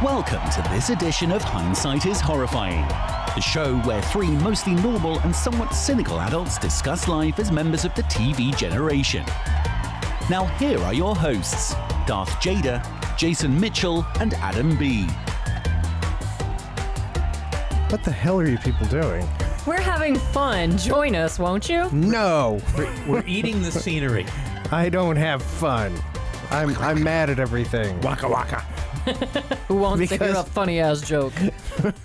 Welcome to this edition of Hindsight is Horrifying, the show where three mostly normal and somewhat cynical adults discuss life as members of the TV generation. Now here are your hosts, Darth Jada, Jason Mitchell, and Adam B. What the hell are you people doing? We're having fun. Join us, won't you? No, We're eating the scenery. I don't have fun. I'm mad at everything. Waka waka. Who wants to hear a Because- funny ass joke?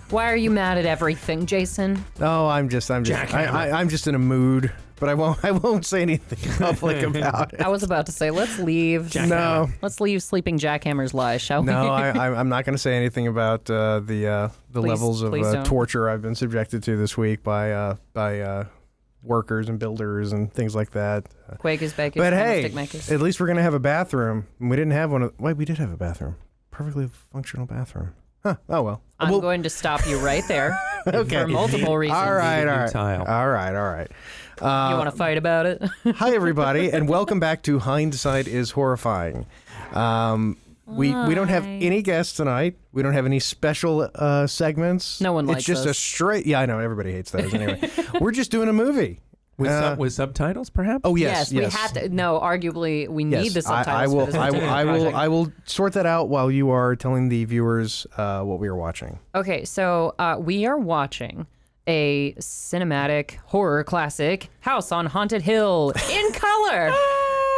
Why are you mad at everything, Jason? Oh, I'm just in a mood, but I won't say anything public about it. I was about to say, let's leave. No, Let's leave Sleeping Jackhammer's lies, shall we? no, I'm not going to say anything about the levels of please don't. torture I've been subjected to this week by workers and builders and things like that. Quakers, bakers, But hey, stick makers. at least we're going to have a bathroom. We didn't have one. Wait, we did have a bathroom. Perfectly functional bathroom. Huh. Oh well. I'm Well, going to stop you right there Okay. for multiple reasons. All right. tile. All right. You want to fight about it? Hi, everybody, and welcome back to Hindsight is Horrifying. We don't have any guests tonight. We don't have any special segments. No one likes It's just a us. straight... Yeah, I know. Everybody hates those anyway. We're just doing a movie. With subtitles, perhaps? Oh, yes. we have to. No, arguably, we need the subtitles I will, for this I will, particular I will, project. I will sort that out while you are telling the viewers what we are watching. Okay, so we are watching a cinematic horror classic, House on Haunted Hill, in color.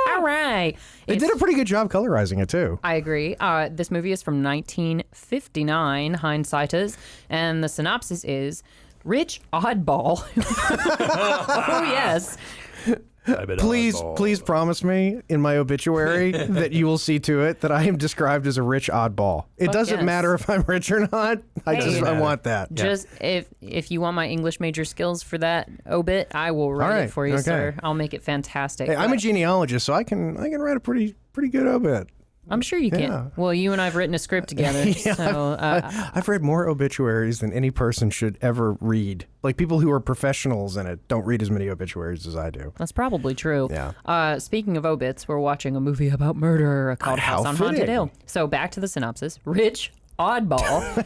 All right. They did a pretty good job colorizing it, too. I agree. This movie is from 1959, Hindsight is, and the synopsis is, rich oddball. Oh, yes. Please promise me in my obituary that you will see to it that I am described as a rich oddball. It Fuck doesn't yes. matter if I'm rich or not. I want that. Just if you want my English major skills for that obit, I will write All right, it for you, okay. sir. I'll make it fantastic. Hey, I'm a But genealogist, so I can write a pretty good obit. I'm sure you can. Yeah. Well, you and I have written a script together, so I've read more obituaries than any person should ever read. Like people who are professionals in it don't read as many obituaries as I do. that's probably true. Yeah. Speaking of obits, we're watching a movie about murder called How House on Haunted fitting. Hill. So back to the synopsis. Rich oddball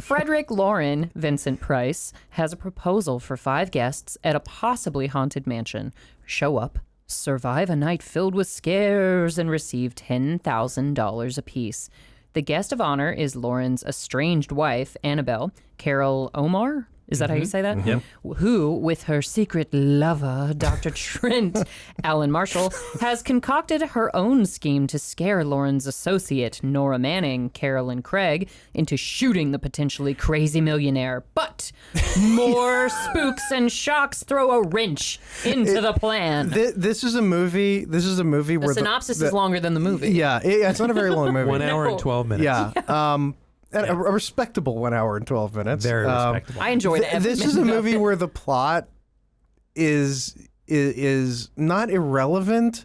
Frederick Loren, Vincent Price, has a proposal for 5 guests at a possibly haunted mansion. Show up, survive a night filled with scares, and receive $10,000 apiece. The guest of honor is Loren's estranged wife, Annabelle, Carol Omar. Is that how you say that? Yep. Who, with her secret lover, Dr. Trent Alan Marshall, has concocted her own scheme to scare Loren's associate, Nora Manning, Carolyn Craig, into shooting the potentially crazy millionaire. But more spooks and shocks throw a wrench into the plan. This is a movie. The where synopsis is longer than the movie. Yeah, it's not a very long movie. 1 hour and 12 minutes. Yeah. And a respectable 1 hour and 12 minutes. Very respectable. I enjoyed every This is a minute of movie it. where the plot is not irrelevant,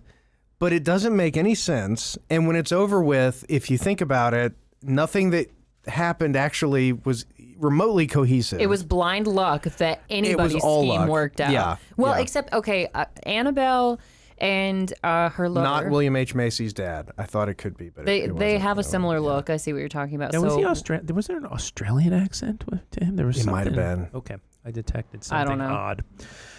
but it doesn't make any sense. And when it's over with, if you think about it, nothing that happened actually was remotely cohesive. It was blind luck that anybody's all scheme luck. worked out. Yeah, Well, yeah. except, okay, Annabelle and her lover. not William H. Macy's dad. I thought it could be, but They it they wasn't. have a similar look. I see what you're talking about. Now, So was there an Australian accent to him? There was It something. might have been. Okay, I detected I something don't know. odd.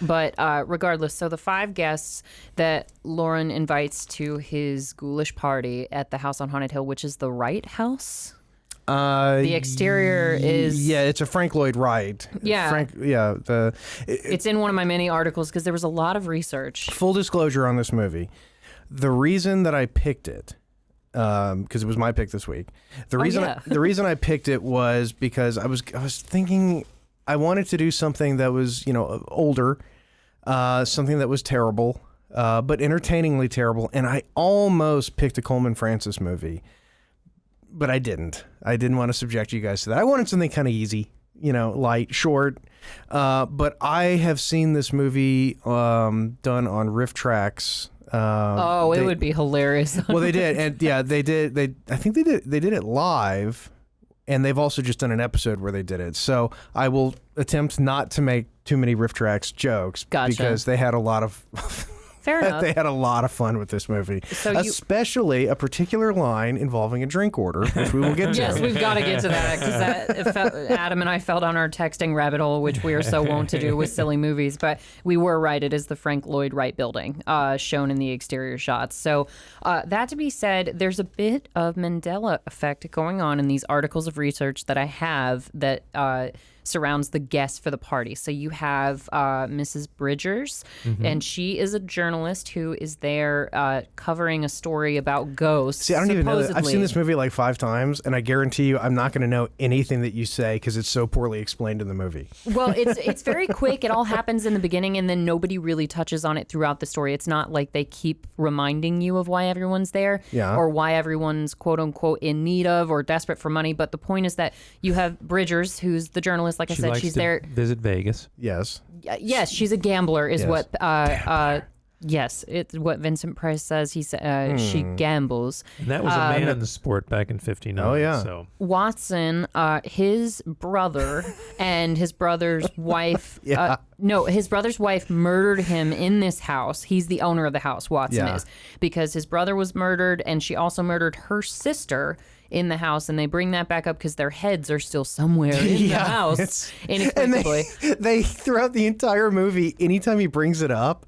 But regardless, so the 5 guests that Loren invites to his ghoulish party at the House on Haunted Hill, which is the Wright House. The exterior is it's a Frank Lloyd Wright. Yeah. It's it's in one of my many articles because there was a lot of research. full disclosure on this movie. The reason that I picked it, because it was my pick this week. The reason I picked it was because I was thinking I wanted to do something that was older, something that was terrible, but entertainingly terrible, and I almost picked a Coleman Francis movie. But I didn't. I didn't want to subject you guys to that. I wanted something kind of easy, light, short. But I have seen this movie done on riff tracks. It would be hilarious. Well, they did, and yeah, they did. I think they did it live, and they've also just done an episode where they did it. So I will attempt not to make too many riff tracks jokes Gotcha. because they had a lot of Fair enough. They had a lot of fun with this movie, So especially a particular line involving a drink order, which we will get to. Yes, we've got to get to that because Adam and I fell down our texting rabbit hole, which we are so wont to do with silly movies. But we were right; it is the Frank Lloyd Wright building, shown in the exterior shots. So that to be said, there's a bit of Mandela effect going on in these articles of research that I have that surrounds the guests for the party. So you have Mrs. Bridgers, and she is a journalist who is there covering a story about ghosts. See, I don't even know that. I've supposedly. seen this movie like 5 times, and I guarantee you I'm not going to know anything that you say because it's so poorly explained in the movie. Well, it's very quick. It all happens in the beginning, and then nobody really touches on it throughout the story. It's not like they keep reminding you of why everyone's there or why everyone's quote-unquote in need of or desperate for money. But the point is that you have Bridgers, who's the journalist, like I said, she's there. Visit Vegas. Yes. Yes, she's a gambler, is Yes. what. Yes, it's what Vincent Price says. He said she gambles. And that was a man's sport back in '59. Oh, yeah. So Watson, his brother and his brother's wife. Yeah. No, his brother's wife murdered him in this house. He's the owner of the house, Watson is, because his brother was murdered, and she also murdered her sister in the house, and they bring that back up because their heads are still somewhere in the house, inexplicably. And they throughout the entire movie, anytime he brings it up,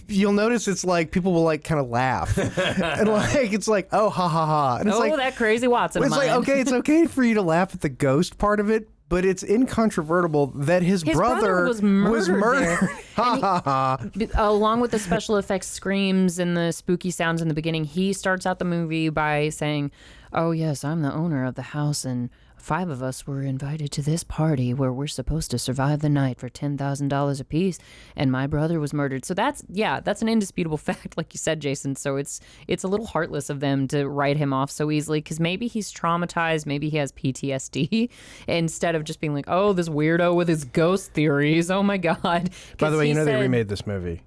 you'll notice it's like people will like kind of laugh, and like it's like, oh, ha ha ha, and it's like that crazy Watson. it's like, okay, it's okay for you to laugh at the ghost part of it, but it's incontrovertible that his brother was murdered there. Ha ha ha. Along with the special effects screams and the spooky sounds in the beginning, he starts out the movie by saying, "Oh yes, I'm the owner of the house, and 5 of us were invited to this party where we're supposed to survive the night for $10,000 apiece, and my brother was murdered." So that's an indisputable fact, like you said, Jason. So it's a little heartless of them to write him off so easily, because maybe he's traumatized, maybe he has PTSD, instead of just being like, oh, this weirdo with his ghost theories. Oh my God. By the way, they remade this movie.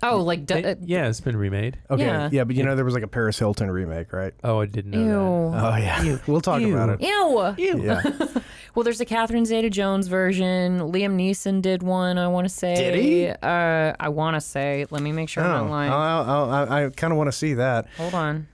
Oh, like yeah, it's been remade. Okay, yeah. But there was like a Paris Hilton remake, right? Oh, I didn't know ew. Oh yeah, we'll talk about it. Ew. Yeah. Well, there's a Catherine Zeta-Jones version. Liam Neeson did one, I want to say. Did he? I want to say. Let me make sure I'm not lying. I kind of want to see that. Hold on.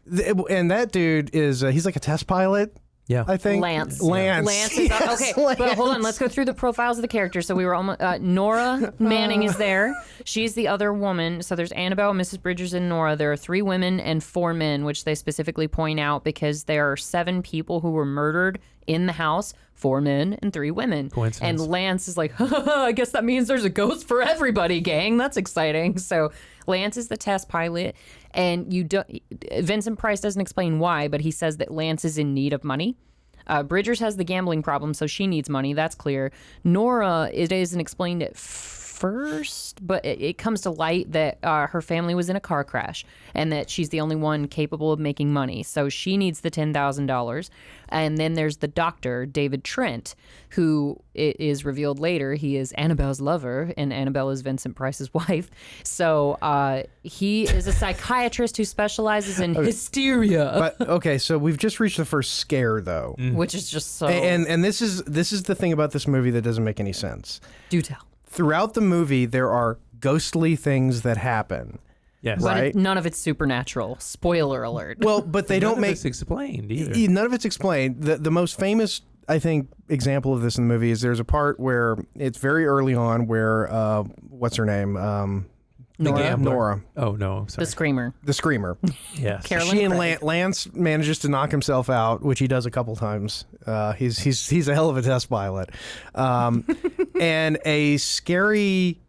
And that dude is he's like a test pilot. Yeah. I think Lance. Lance Is Yes, okay, Lance. but hold on. Let's go through the profiles of the characters. So we were almost Nora Manning is there. She's the other woman. So there's Annabelle, Mrs. Bridgers, and Nora. There are 3 women and 4 men, which they specifically point out because there are 7 people who were murdered in the house. 4 men and 3 women. Coincidence. And Lance is like, I guess that means there's a ghost for everybody, gang. That's exciting. So Lance is the test pilot, and Vincent Price doesn't explain why, but he says that Lance is in need of money. Bridgers has the gambling problem, so she needs money. That's clear. Nora, it isn't explained at first, but it comes to light that her family was in a car crash and that she's the only one capable of making money. So she needs the $10,000. And then there's the doctor, David Trent, who it is revealed later he is Annabelle's lover, and Annabelle is Vincent Price's wife. So he is a psychiatrist who specializes in hysteria. But okay, so we've just reached the first scare, though, which is just so. and this is the thing about this movie that doesn't make any sense. Do tell. Throughout the movie, there are ghostly things that happen. Yes. But Right? none of it's supernatural. Spoiler alert. Well, but they don't None of make it's explained either. none of it's explained. The most famous, I think, example of this in the movie is there's a part where it's very early on where what's her name? The gambler. Nora, Oh no, I'm sorry. The Screamer. the screamer. Yes. Carolyn She and Craig. Lance manages to knock himself out, which he does a couple times. He's a hell of a test pilot, and a scary,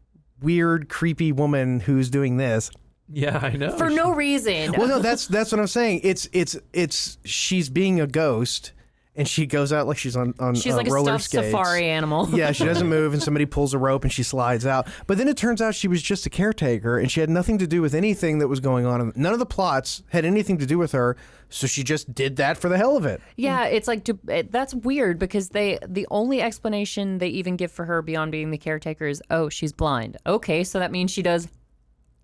weird, creepy woman who's doing this. Yeah, I know. For no reason. Well, no, that's what I'm saying. It's she's being a ghost, and she goes out like she's on She's like a roller stuffed skates. safari animal. Yeah, she doesn't move, and somebody pulls a rope, and she slides out. But then it turns out she was just a caretaker, and she had nothing to do with anything that was going on. None of the plots had anything to do with her, so she just did that for the hell of it. Yeah, it's like that's weird because the only explanation they even give for her beyond being the caretaker is, oh, she's blind. Okay, so that means she does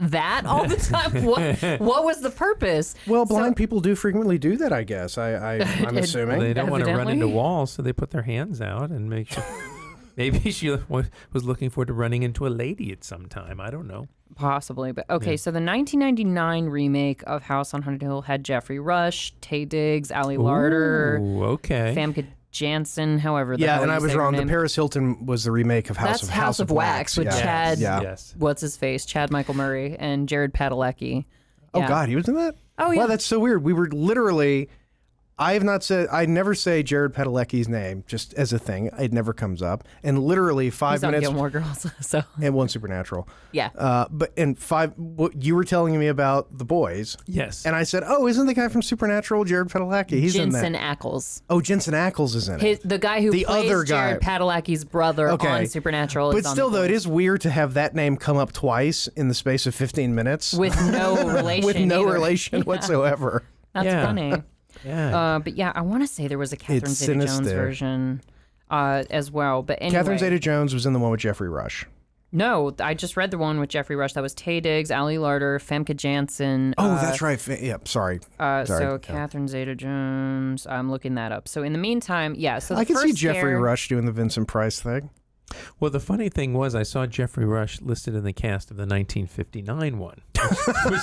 that all the time. What was the purpose? Well, blind people do frequently do that, I guess. I'm assuming. They don't want to run Evidently. into walls, so they put their hands out and make sure. Maybe she was looking forward to running into a lady at some time. I don't know. Possibly. But okay, so the 1999 remake of House on Haunted Hill had Jeffrey Rush, Taye Diggs, Ali Larter, Okay. Famke Janssen, however. Yeah, and I was wrong. The Paris Hilton was the remake of House of Wax with Chad. Yes. What's his face? Chad Michael Murray and Jared Padalecki. Oh God, he was in that? Oh yeah. Wow, that's so weird. We were literally. I never say Jared Padalecki's name just as a thing. It never comes up. And literally 5 minutes. On Gilmore Girls, so. And one Supernatural. Yeah. But in what you were telling me about The Boys. Yes. And I said, oh, isn't the guy from Supernatural Jared Padalecki? He's in that. Jensen Ackles. Oh, Jensen Ackles is in it. The guy who plays other guy. Jared Padalecki's brother on Supernatural. But still, though, it is weird to have that name come up twice in the space of 15 minutes. With no relation. With no relation whatsoever. That's funny. Yeah. But yeah, I want to say there was a Catherine Zeta-Jones version as well. But anyway. Catherine Zeta-Jones was in the one with Jeffrey Rush. No, I just read the one with Jeffrey Rush. That was Taye Diggs, Ali Larter, Famke Janssen. Oh, that's right. Yep, sorry. Catherine Zeta-Jones. I'm looking that up. So in the meantime, so I can see Jeffrey Rush doing the Vincent Price thing. Well, the funny thing was I saw Jeffrey Rush listed in the cast of the 1959 one, which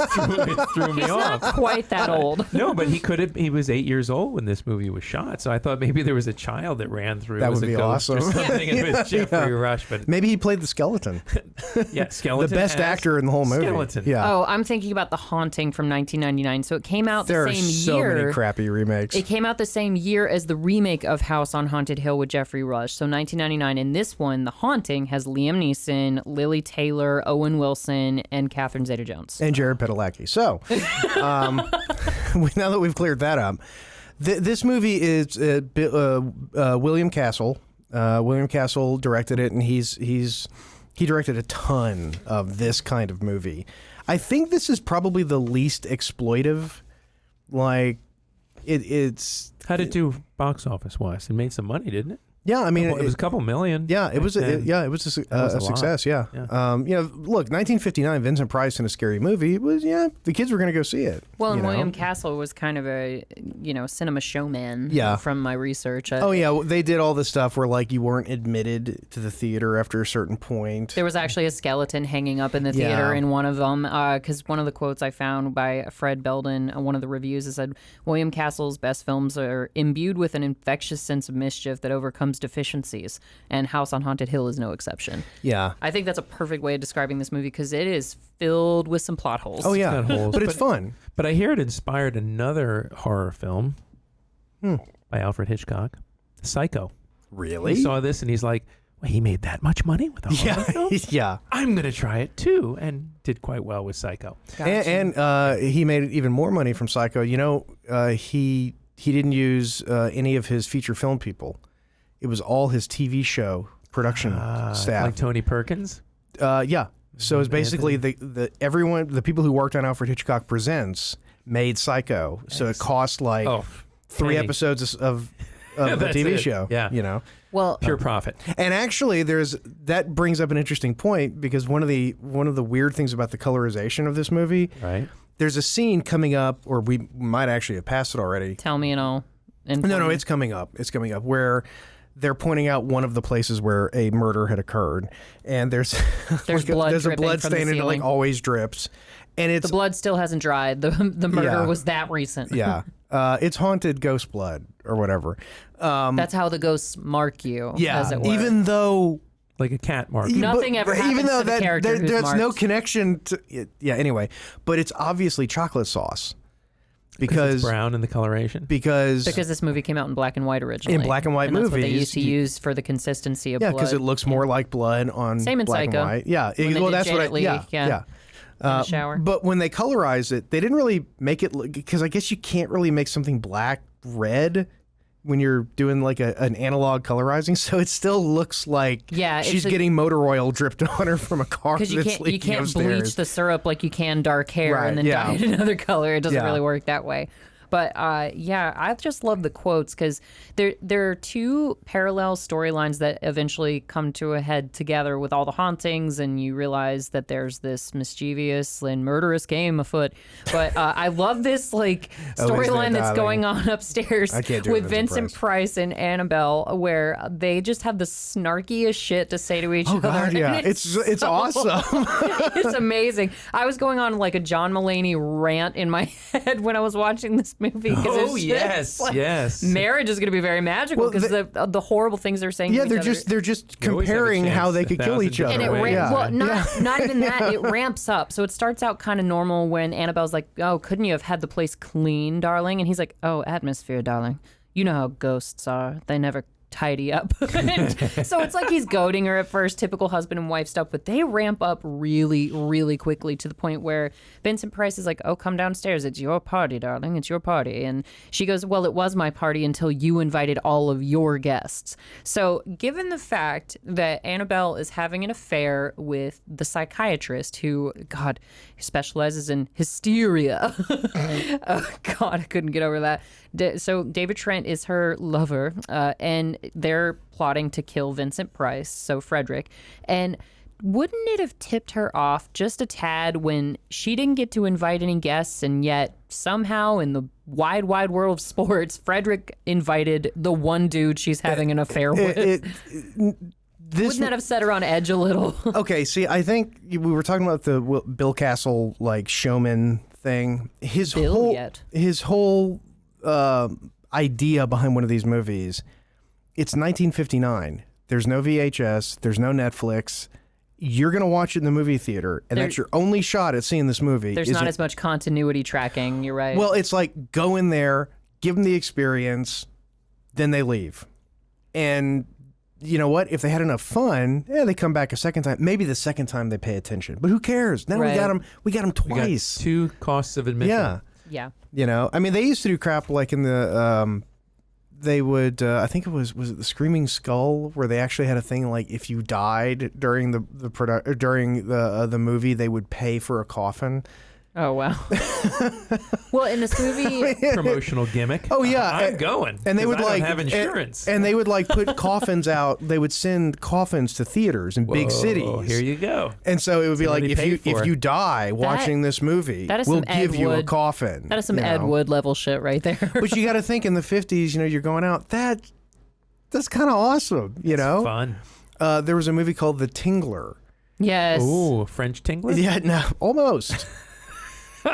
threw me off. Not quite that old. No, but he was 8 years old when this movie was shot, so I thought maybe there was a child that ran through. That would be awesome. Or something, and it was Jeffrey Rush, but maybe he played the skeleton. Yeah, skeleton. The best actor in the whole movie. Skeleton. Yeah. Oh, I'm thinking about The Haunting from 1999. So it came out the same year. There are so many crappy remakes. It came out the same year as the remake of House on Haunted Hill with Jeffrey Rush. So 1999. And this one, The Haunting, has Liam Neeson, Lily Taylor, Owen Wilson, and Catherine Zeta-Jones. And Jared Padalecki. So, now that we've cleared that up, this movie is William Castle. William Castle directed it, and he directed a ton of this kind of movie. I think this is probably the least exploitive. Like, it's... How'd it do box office wise? It made some money, didn't it? Yeah, I mean, it was a couple million. Yeah, it was. It was a success. Yeah. Look, 1959, Vincent Price in a scary movie. It was. Yeah, the kids were going to go see it. Well, and William Castle was kind of a cinema showman. Yeah. From my research. They did all the stuff where like you weren't admitted to the theater after a certain point. There was actually a skeleton hanging up in the theater in one of them. Because one of the quotes I found by Fred Belden, one of the reviews, it said William Castle's best films are imbued with an infectious sense of mischief that overcomes deficiencies, and House on Haunted Hill is no exception. Yeah. I think that's a perfect way of describing this movie because it is filled with some plot holes. Oh, yeah. But it's fun. But I hear it inspired another horror film by Alfred Hitchcock, Psycho. Really? He saw this and he's like, well, he made that much money with a horror film? Yeah. I'm going to try it too, and did quite well with Psycho. Gotcha. And he made even more money from Psycho. He didn't use any of his feature film people. It was all his TV show production staff. Like Tony Perkins? Yeah. So it's basically the people who worked on Alfred Hitchcock Presents made Psycho. So it cost like 3 episodes of a TV show. Yeah. Well, pure profit. And actually that brings up an interesting point because one of the weird things about the colorization of this movie, right? There's a scene coming up, or we might actually have passed it already. Tell me and I'll No, it's coming up. It's coming up where they're pointing out one of the places where a murder had occurred, and there's blood. There's a blood stain, and it like always drips, and the blood still hasn't dried. The murder was that recent. Yeah, it's haunted ghost blood or whatever. That's how the ghosts mark you. Yeah, as it were. Even though like a cat mark. Nothing ever happens even though to the character who's there's marked. no connection to it. Yeah. Anyway, but it's obviously chocolate sauce. Because it's brown in the coloration. Because this movie came out in black and white originally. In black and white movies, movies, that's what they used to use for the consistency of blood. Yeah, because it looks more like blood on Same in black Psycho. and white. Yeah, That's what Lee, yeah. in the shower. But when they colorize it, they didn't really make it because I guess you can't really make something black red when you're doing like an analog colorizing, so it still looks like she's getting motor oil dripped on her from a car that's leaking you can't upstairs. bleach the syrup like you can dark hair and then dye it another color. It doesn't really work that way. But yeah, I just love the quotes because there are two parallel storylines that eventually come to a head together with all the hauntings, and you realize that there's this mischievous and murderous game afoot. But I love this like storyline that's going on upstairs with Vincent Price and Annabelle, where they just have the snarkiest shit to say to each other. God, yeah, it's awesome. It's amazing. I was going on like a John Mulaney rant in my head when I was watching this movie. Oh yes, like, yes. Marriage is going to be very magical because the horrible things they're saying. Yeah, to each other. they're just comparing how they could kill each other. And it not even that. It ramps up. So it starts out kind of normal when Annabelle's like, "Oh, couldn't you have had the place clean, darling?" And he's like, "Oh, atmosphere, darling. You know how ghosts are. They never tidy up." So it's like he's goading her at first, typical husband and wife stuff, but they ramp up really, really quickly to the point where Vincent Price is like, "Oh, come downstairs. It's your party, darling. It's your party." And she goes, "Well, it was my party until you invited all of your guests." So given the fact that Annabelle is having an affair with the psychiatrist who, God, specializes in hysteria. Oh, God, I couldn't get over that. So David Trent is her lover, and they're plotting to kill Vincent Price, so Frederick. And wouldn't it have tipped her off just a tad when she didn't get to invite any guests, and yet somehow in the wide, wide world of sports, Frederick invited the one dude she's having an affair with? Wouldn't that have set her on edge a little? Okay, see, I think we were talking about the Bill Castle, like, showman thing. His whole idea behind one of these movies, it's 1959. There's no VHS. There's no Netflix. You're going to watch it in the movie theater, and that's your only shot at seeing this movie. There's not as much continuity tracking. You're right. Well, it's like go in there, give them the experience, then they leave. And you know what? If they had enough fun, they come back a second time. Maybe the second time they pay attention. But who cares? Now we got them twice. We got 2 costs of admission. Yeah. You know, I mean, they used to do crap like in the, they would, I think it was it the Screaming Skull, where they actually had a thing like if you died during the movie, they would pay for a coffin. Oh, wow. Well, in this movie... Promotional gimmick. Oh, yeah. I'm going. And they would I don't have insurance. And they would like put coffins out. They would send coffins to theaters in big cities. Here you go. And so it would be like, if you die watching this movie, we'll give you a coffin. That is some Ed Wood level shit right there. But you got to think in the 50s, you're going out, that's kind of awesome, It's fun. There was a movie called The Tingler. Yes. Ooh, French Tingler? Yeah, no, almost.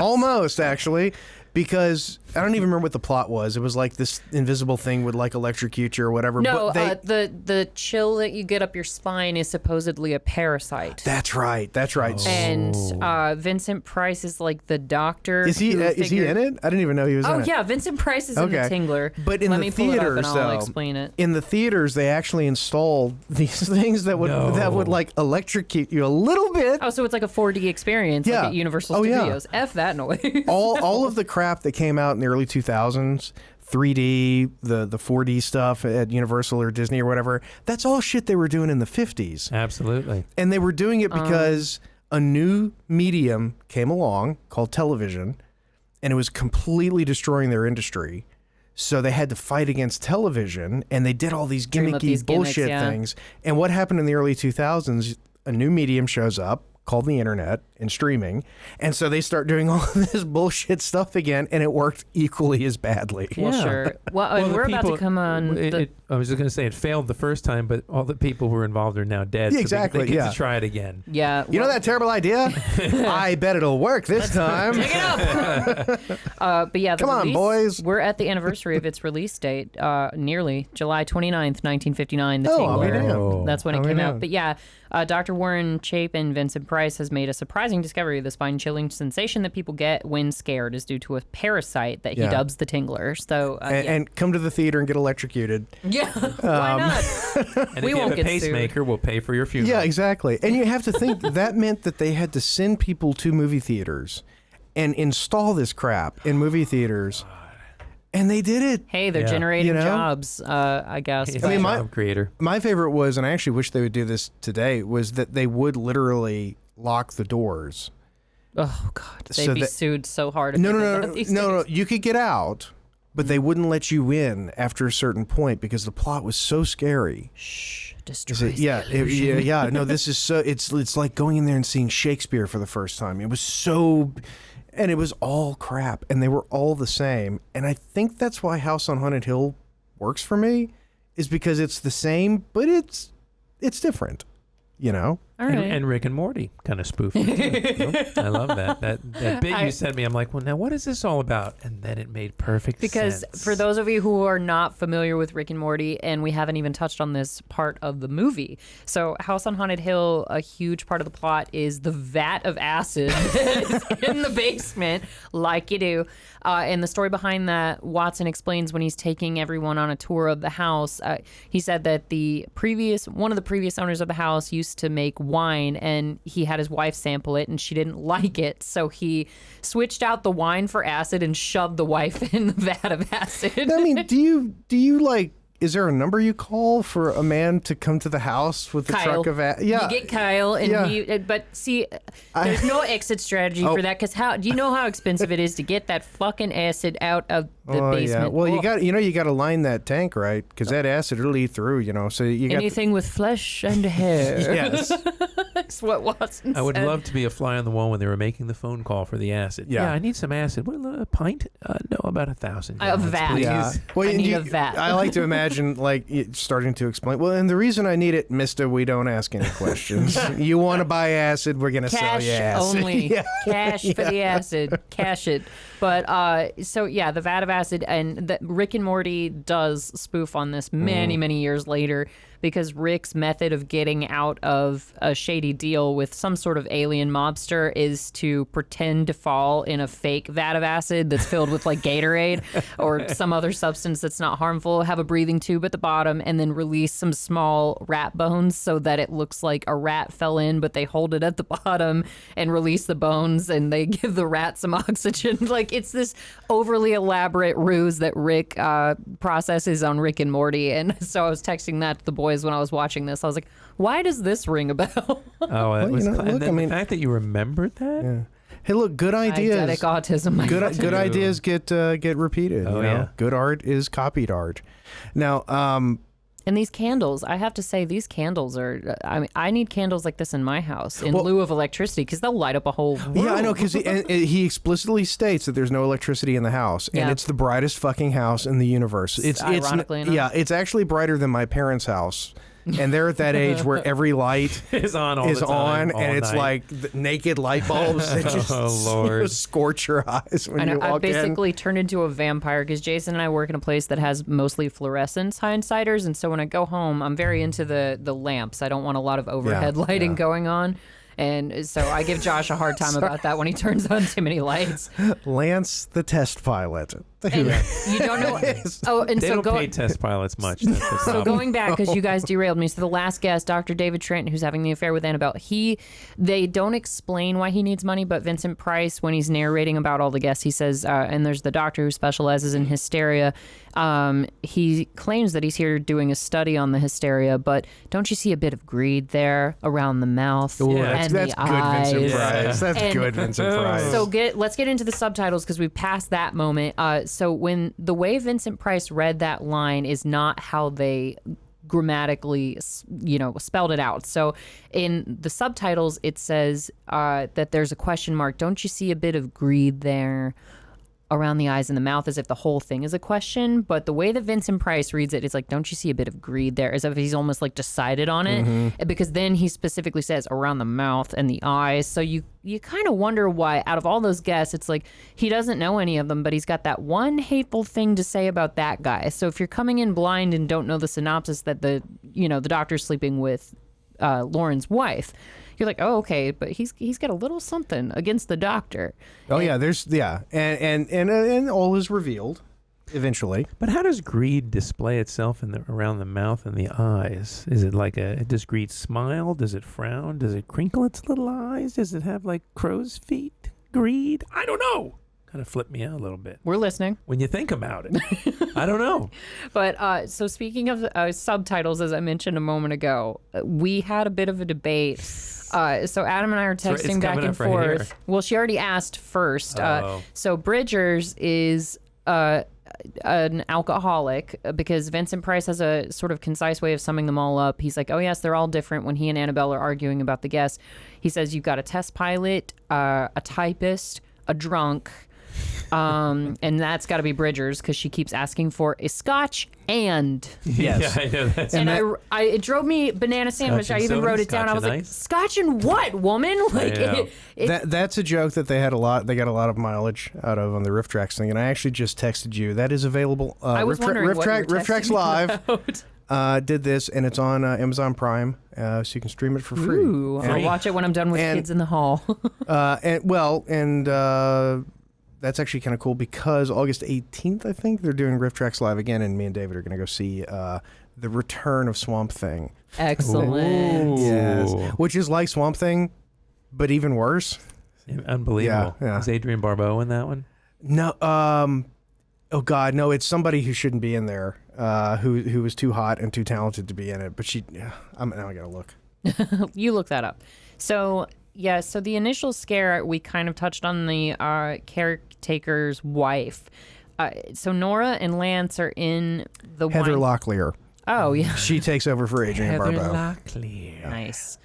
Almost, actually, because I don't even remember what the plot was. It was like this invisible thing would like electrocute you or whatever. No, but the chill that you get up your spine is supposedly a parasite. That's right. Oh. And Vincent Price is like the doctor. Is he in it? I didn't even know he was in it. Oh, yeah. Vincent Price is in the Tingler. But in the theaters, I'll explain it. In the theaters, they actually installed these things that would like electrocute you a little bit. Oh, so it's like a 4D experience like at Universal Studios. F that noise. all of the crap that came out in the early 2000s, 3D, the 4D stuff at Universal or Disney or whatever, that's all shit they were doing in the 50s. Absolutely. And they were doing it because a new medium came along called television, and it was completely destroying their industry. So they had to fight against television, and they did all these gimmicky bullshit things. And what happened in the early 2000s, a new medium shows up called the internet and streaming, and so they start doing all this bullshit stuff again, and it worked equally as badly. Well, sure. Well, we're about to come on. I was just going to say it failed the first time, but all the people who were involved are now dead. Yeah, exactly. So they get to try it again. Yeah. You know that terrible idea? I bet it'll work this time. Take it up. But yeah, come on, boys. We're at the anniversary of its release date, nearly July 29th, 1959. The Tingler. That's when it came out. But yeah, Dr. Warren Chapin, Vincent Price, has made a surprising discovery. The spine-chilling sensation that people get when scared is due to a parasite that he dubs the Tingler. So, and come to the theater and get electrocuted. Yeah, why not? And we won't get a pacemaker, we'll pay for your funeral. Yeah, exactly. And you have to think that meant that they had to send people to movie theaters and install this crap in movie theaters. And they did it. Hey, they're generating jobs, I guess. I mean, my favorite was, and I actually wish they would do this today, was that they would literally lock the doors. Oh God, they'd be sued so hard. If No. You could get out, but they wouldn't let you in after a certain point because the plot was so scary. Shh, No, this is so. It's like going in there and seeing Shakespeare for the first time. It was so, and it was all crap, and they were all the same. And I think that's why House on Haunted Hill works for me, is because it's the same, but it's different. You know. All right. And Rick and Morty kind of spoofed it too. I love that. That bit you sent me, I'm like, well, now what is this all about? And then it made perfect sense. Because for those of you who are not familiar with Rick and Morty, and we haven't even touched on this part of the movie. So House on Haunted Hill, a huge part of the plot is the vat of acid in the basement, like you do. And the story behind that, Watson explains when he's taking everyone on a tour of the house. He said that one of the previous owners of the house used to make wine, and he had his wife sample it, and she didn't like it, so he switched out the wine for acid and shoved the wife in the vat of acid. I mean, do you like? Is there a number you call for a man to come to the house with the truck of acid? Yeah, you get Kyle, and but see, there's no exit strategy for that, because do you know how expensive it is to get that fucking acid out of the basement? Yeah. Well, you got to line that tank right, because that acid will lead through. So you got anything with flesh and hair. Yes, that's what Watson said. I would love to be a fly on the wall when they were making the phone call for the acid. Yeah, I need some acid. What, a pint? No, about 1,000. A vat. Please. Yeah. Well, I need a vat. I like to imagine like starting to explain. Well, and the reason I need it, Mister, we don't ask any questions. You want to buy acid? We're gonna sell you acid. Only. Cash for the acid. Cash it. But the vat of acid, and Rick and Morty does spoof on this many years later, because Rick's method of getting out of a shady deal with some sort of alien mobster is to pretend to fall in a fake vat of acid that's filled with like Gatorade or some other substance that's not harmful, have a breathing tube at the bottom, and then release some small rat bones so that it looks like a rat fell in, but they hold it at the bottom and release the bones, and they give the rat some oxygen. Like, it's this overly elaborate ruse that Rick processes on Rick and Morty. And so I was texting that to the boys when I was watching this. I was like, why does this ring a bell? The fact that you remembered that? Yeah. Hey, look, good ideas. Eidetic autism. Good ideas get repeated. Oh, yeah. Good art is copied art. Now, and these candles, I have to say, these candles are, I need candles like this in my house in lieu of electricity, because they'll light up a whole room. Yeah, I know, because he explicitly states that there's no electricity in the house, and it's the brightest fucking house in the universe. It's ironically enough. Yeah, it's actually brighter than my parents' house. And they're at that age where every light is on all the time, all and it's night. like the naked light bulbs that just scorch your eyes when you walk in. I basically turned into a vampire, because Jason and I work in a place that has mostly fluorescence hindsighters, and so when I go home, I'm very into the lamps. I don't want a lot of overhead lighting going on. And so I give Josh a hard time about that when he turns on too many lights. Lance, the test pilot. And you don't know. Oh, and they so don't pay test pilots much. So going back, because you guys derailed me. So the last guest, Dr. David Trent, who's having the affair with Annabelle, they don't explain why he needs money, but Vincent Price, when he's narrating about all the guests, he says, and there's the doctor who specializes in hysteria. He claims that he's here doing a study on the hysteria, but don't you see a bit of greed there around the mouth and that's the good, eyes? Vincent Price. That's good, Vincent Price. So let's get into the subtitles, because we've passed that moment. So when the way Vincent Price read that line is not how they grammatically, spelled it out. So in the subtitles, it says that there's a question mark. Don't you see a bit of greed there around the eyes and the mouth, as if the whole thing is a question? But the way that Vincent Price reads it, it's like, don't you see a bit of greed there? As if he's almost like decided on it. Because then he specifically says around the mouth and the eyes. So you kind of wonder why, out of all those guests, it's like he doesn't know any of them, but he's got that one hateful thing to say about that guy. So if you're coming in blind and don't know the synopsis that the doctor's sleeping with Loren's wife, you're like, oh, okay, but he's got a little something against the doctor. Oh, and all is revealed eventually. But how does greed display itself around the mouth and the eyes? Is it like does greed smile? Does it frown? Does it crinkle its little eyes? Does it have like crow's feet? Greed? I don't know. kind of flipped me out a little bit. We're listening. When you think about it. I don't know. But so speaking of subtitles, as I mentioned a moment ago, we had a bit of a debate. So Adam and I are texting back and forth. Right, well, she already asked first. So Bridgers is an alcoholic because Vincent Price has a sort of concise way of summing them all up. He's like, oh, yes, they're all different. When he and Annabelle are arguing about the guests, he says, you've got a test pilot, a typist, a drunk, and that's got to be Bridgers because she keeps asking for a scotch and yes. Yeah, I know that's and it drove me banana sandwich. I even wrote it down. I was like, scotch and what, woman? Like that's a joke that they had a lot. They got a lot of mileage out of on the Riff Tracks thing, and I actually just texted you. That is available. I was wondering what you were Riff Tracks Live did this, and it's on Amazon Prime, so you can stream it for free. Ooh, I'll watch it when I'm done with kids in the hall. That's actually kind of cool because August 18th, I think, they're doing Riff Tracks Live again, and me and David are going to go see the return of Swamp Thing. Excellent. Yes. Which is like Swamp Thing, but even worse. Unbelievable. Yeah. Is Adrienne Barbeau in that one? No. Oh, God, no. It's somebody who shouldn't be in there, who was too hot and too talented to be in it. But now I got to look. You look that up. So... yeah, so the initial scare, we kind of touched on the caretaker's wife. So Nora and Lance are in the Heather Locklear. Oh, yeah. She takes over for Adrienne Barbeau. Heather Locklear. Nice.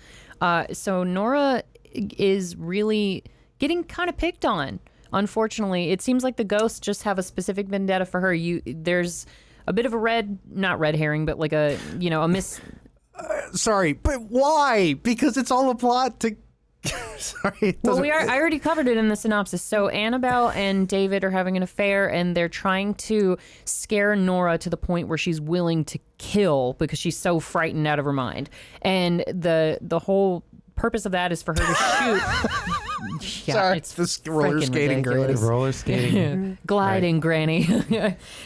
So Nora is really getting kind of picked on, unfortunately. It seems like the ghosts just have a specific vendetta for her. There's a bit of a not red herring, but like a miss... sorry, but why? Because it's all a plot to... Sorry. Well, I already covered it in the synopsis. So Annabelle and David are having an affair, and they're trying to scare Nora to the point where she's willing to kill because she's so frightened out of her mind. And the whole purpose of that is for her to shoot. Yeah, sorry, it's the roller skating ridiculous. granny. Roller skating. Gliding granny.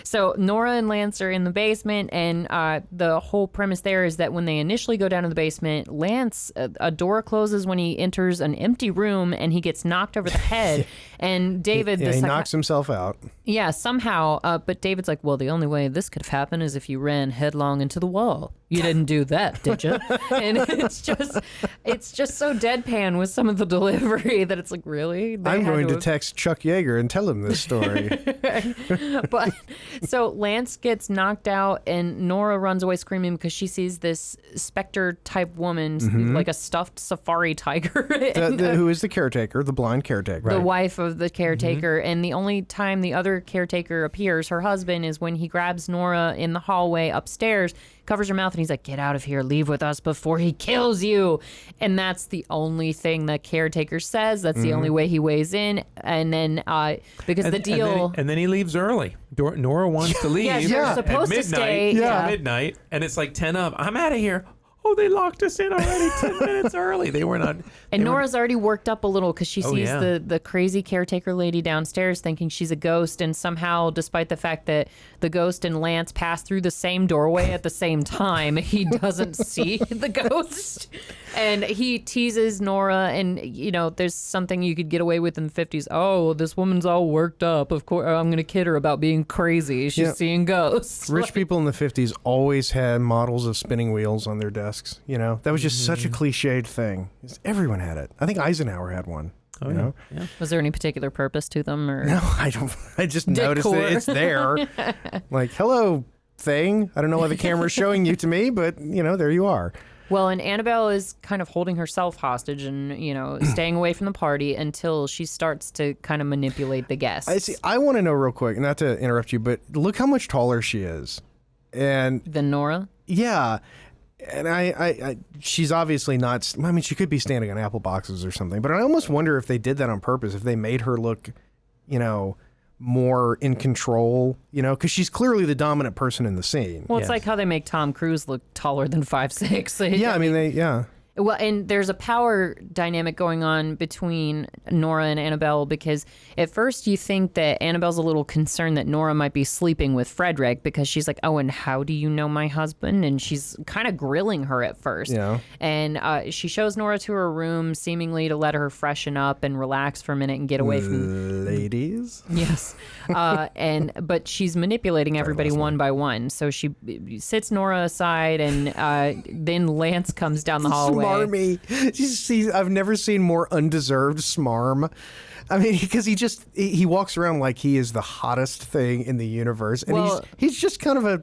So Nora and Lance are in the basement, and the whole premise there is that when they initially go down to the basement, Lance, a door closes when he enters an empty room, and he gets knocked over the head. And David... he knocks himself out. Yeah, somehow. But David's like, well, the only way this could have happened is if you ran headlong into the wall. You didn't do that, did you? And it's just so deadpan with some of the delivery that it's like, really? I'm going to text Chuck Yeager and tell him this story. But so Lance gets knocked out, and Nora runs away screaming because she sees this specter-type woman, like a stuffed safari tiger. Who is the caretaker, the blind caretaker. The wife of the caretaker. And the only time the other caretaker appears, her husband, is when he grabs Nora in the hallway upstairs, covers her mouth, and he's like, get out of here, leave with us before he kills you. And that's the only thing the caretaker says. That's the only way he weighs in. And then because the deal... And then he leaves early. Nora wants to leave. Yes, they're supposed to stay. At midnight. And it's like 10 of, I'm out of here. Oh, they locked us in already 10 minutes early. They were not. And Nora's already worked up a little because she sees the crazy caretaker lady downstairs thinking she's a ghost. And somehow, despite the fact that the ghost and Lance pass through the same doorway at the same time, he doesn't see the ghost. And he teases Nora. And, there's something you could get away with in the 50s. Oh, this woman's all worked up. Of course, I'm going to kid her about being crazy. She's seeing ghosts. Rich people in the 50s always had models of spinning wheels on their desks. That was just such a cliched thing. Everyone had it. I think Eisenhower had one. Yeah. Was there any particular purpose to them? Or no, I don't. I just noticed that it's there. Like, hello, thing. I don't know why the camera's showing you to me, but there you are. Well, and Annabelle is kind of holding herself hostage and, staying away from the party until she starts to kind of manipulate the guests. I want to know real quick, not to interrupt you, but look how much taller she is. And than Nora? Yeah. And I she's obviously not, I mean, she could be standing on apple boxes or something, but I almost wonder if they did that on purpose, if they made her look, more in control, because she's clearly the dominant person in the scene. Well, it's like how they make Tom Cruise look taller than 5'6". Yeah, I mean, Well, and there's a power dynamic going on between Nora and Annabelle because at first you think that Annabelle's a little concerned that Nora might be sleeping with Frederick because she's like, oh, and how do you know my husband? And she's kind of grilling her at first. Yeah. And she shows Nora to her room seemingly to let her freshen up and relax for a minute and get away from... Ladies? Yes. But she's manipulating everybody one by one. So she sits Nora aside and then Lance comes down the hallway. Smarmy. I've never seen more undeserved smarm. I mean, because he walks around like he is the hottest thing in the universe, and he's just kind of a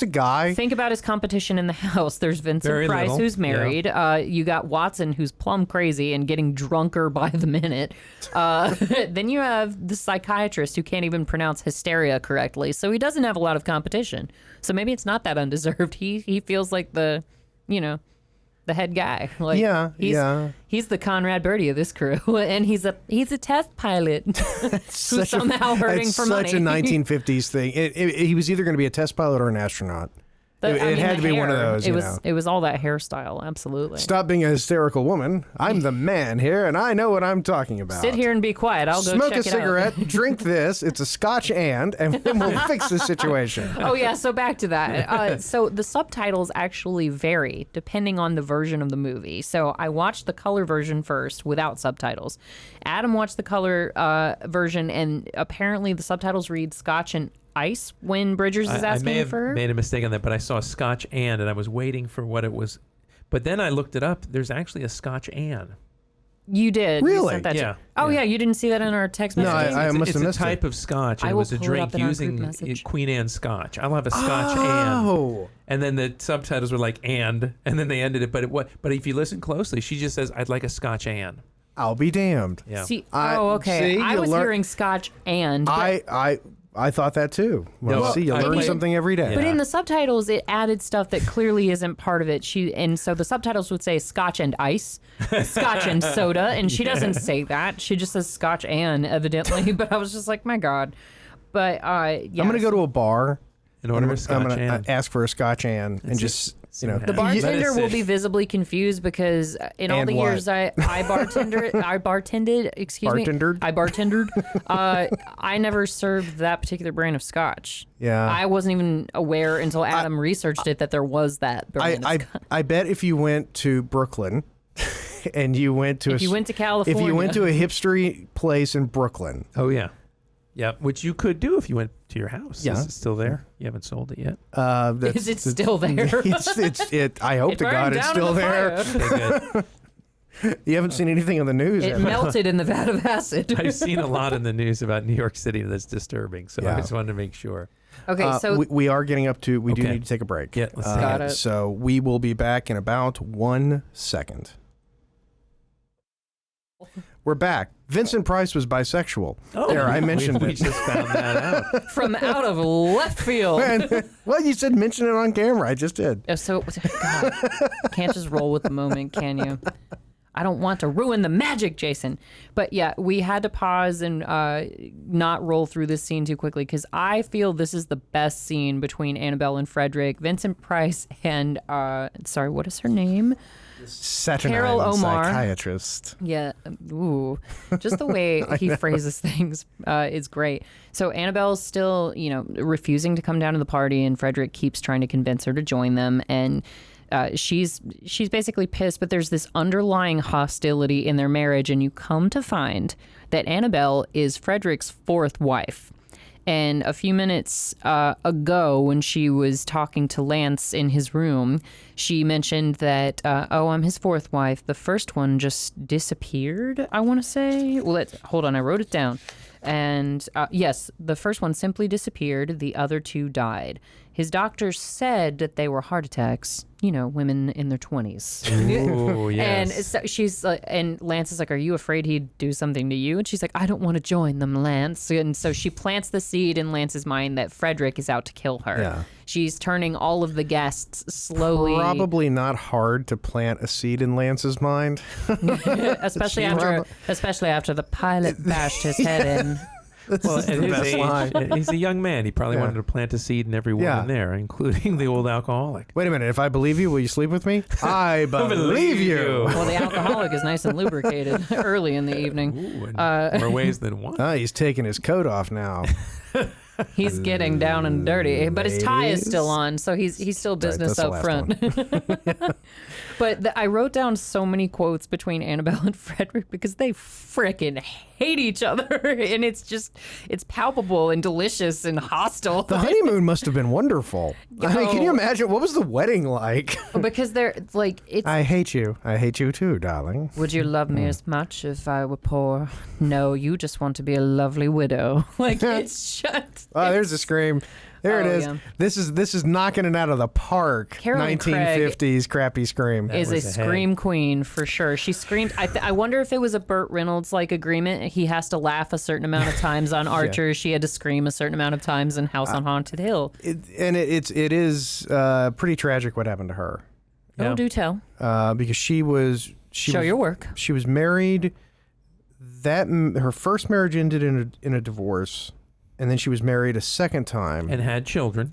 guy. Think about his competition in the house. There's Vincent Price, who's married. Yeah. You got Watson, who's plumb crazy and getting drunker by the minute. Then you have the psychiatrist who can't even pronounce hysteria correctly, so he doesn't have a lot of competition. So maybe it's not that undeserved. He feels like the head guy. Like, he's the Conrad Birdie of this crew, and he's a test pilot who's somehow hurting for money. Such a 1950s thing. He was either going to be a test pilot or an astronaut. It had to be one of those. It was all that hairstyle. Absolutely. Stop being a hysterical woman. I'm the man here, and I know what I'm talking about. Sit here and be quiet. I'll go smoke check a cigarette. Drink this. It's a Scotch and then we'll fix the situation. Oh yeah. So back to that. So the subtitles actually vary depending on the version of the movie. So I watched the color version first without subtitles. Adam watched the color version, and apparently the subtitles read Scotch and ice when Bridgers is asking for her. I may have made a mistake on that, but I saw Scotch and I was waiting for what it was. But then I looked it up. There's actually a Scotch and. You did. Really? You sent that yeah. You didn't see that in our text message? No, I must have missed it. It's a type of Scotch. And it was a drink using Queen Anne Scotch. I'll have a Scotch and then the subtitles were like and then they ended it. But if you listen closely, she just says, I'd like a Scotch and. I'll be damned. Yeah. See, okay. I was hearing Scotch and. I thought that too. Well, you learn something every day. But in the subtitles, it added stuff that clearly isn't part of it. And so the subtitles would say Scotch and ice, Scotch and soda, and she doesn't say that. She just says Scotch and, evidently. But I was just like, my God. But I'm gonna go to a bar. In order for Scotch I'm gonna ask for a Scotch and just. The bartender will be visibly confused because in all the years I bartended, I never served that particular brand of Scotch. Yeah. I wasn't even aware until Adam researched it that there was that brand of Scotch. I bet if you went to Brooklyn and you went to California. If you went to a hipstery place in Brooklyn. Oh yeah. Yeah, which you could do if you went to your house. Yeah. Is it still there? You haven't sold it yet? Is it still there? I hope to God it's still there. Okay, good. You haven't seen anything on the news. It melted in the vat of acid. I've seen a lot in the news about New York City that's disturbing, so I just wanted to make sure. Okay, so we are getting up to, we do need to take a break. Yeah, let's got it. So we will be back in about 1 second. We're back. Vincent Price was bisexual. Oh, there, I mentioned we it. just found that out. From out of left field. Well, you said mention it on camera. I just did. So, God, can't just roll with the moment, can you? I don't want to ruin the magic, Jason. But yeah, we had to pause and not roll through this scene too quickly because I feel this is the best scene between Annabelle and Frederick. Vincent Price and, sorry, what is her name? Saturnine psychiatrist. Yeah. Ooh. Just the way he phrases things is great. So Annabelle's still, refusing to come down to the party, and Frederick keeps trying to convince her to join them. And she's basically pissed, but there's this underlying hostility in their marriage, and you come to find that Annabelle is Frederick's fourth wife. And a few minutes ago, when she was talking to Lance in his room, she mentioned that, I'm his fourth wife. The first one just disappeared, I want to say. Well, hold on, I wrote it down. And yes, the first one simply disappeared. The other two died. His doctors said that they were heart attacks, women in their 20s. Ooh, yes. And so and Lance is like, are you afraid he'd do something to you? And she's like, I don't want to join them, Lance. And so she plants the seed in Lance's mind that Frederick is out to kill her. Yeah. She's turning all of the guests slowly. Probably not hard to plant a seed in Lance's mind. especially after the pilot bashed his head in. Well, at his age, he's a young man. He probably wanted to plant a seed in every woman there, including the old alcoholic. Wait a minute. If I believe you, will you sleep with me? I believe you. Well, the alcoholic is nice and lubricated early in the evening. Ooh, more ways than one. He's taking his coat off now. He's getting down and dirty, but his tie is still on, so he's still business up front. But I wrote down so many quotes between Annabelle and Frederick because they frickin' hate each other, and it's palpable and delicious and hostile. The honeymoon must have been wonderful. I mean, can you imagine what was the wedding like? Because they're like, it's. I hate you. I hate you too, darling. Would you love me as much if I were poor? No, you just want to be a lovely widow. Like it's just. Oh, there's a scream. There it is. Yeah. This is knocking it out of the park. Carolyn 1950s crappy scream. Is a scream queen for sure. She screamed. I wonder if it was a Burt Reynolds like agreement. He has to laugh a certain amount of times on Archer. She had to scream a certain amount of times in House on Haunted Hill. It is pretty tragic what happened to her. Yeah. Oh, do tell. Because she was your work. She was married. Her first marriage ended in a divorce. And then she was married a second time. And had children.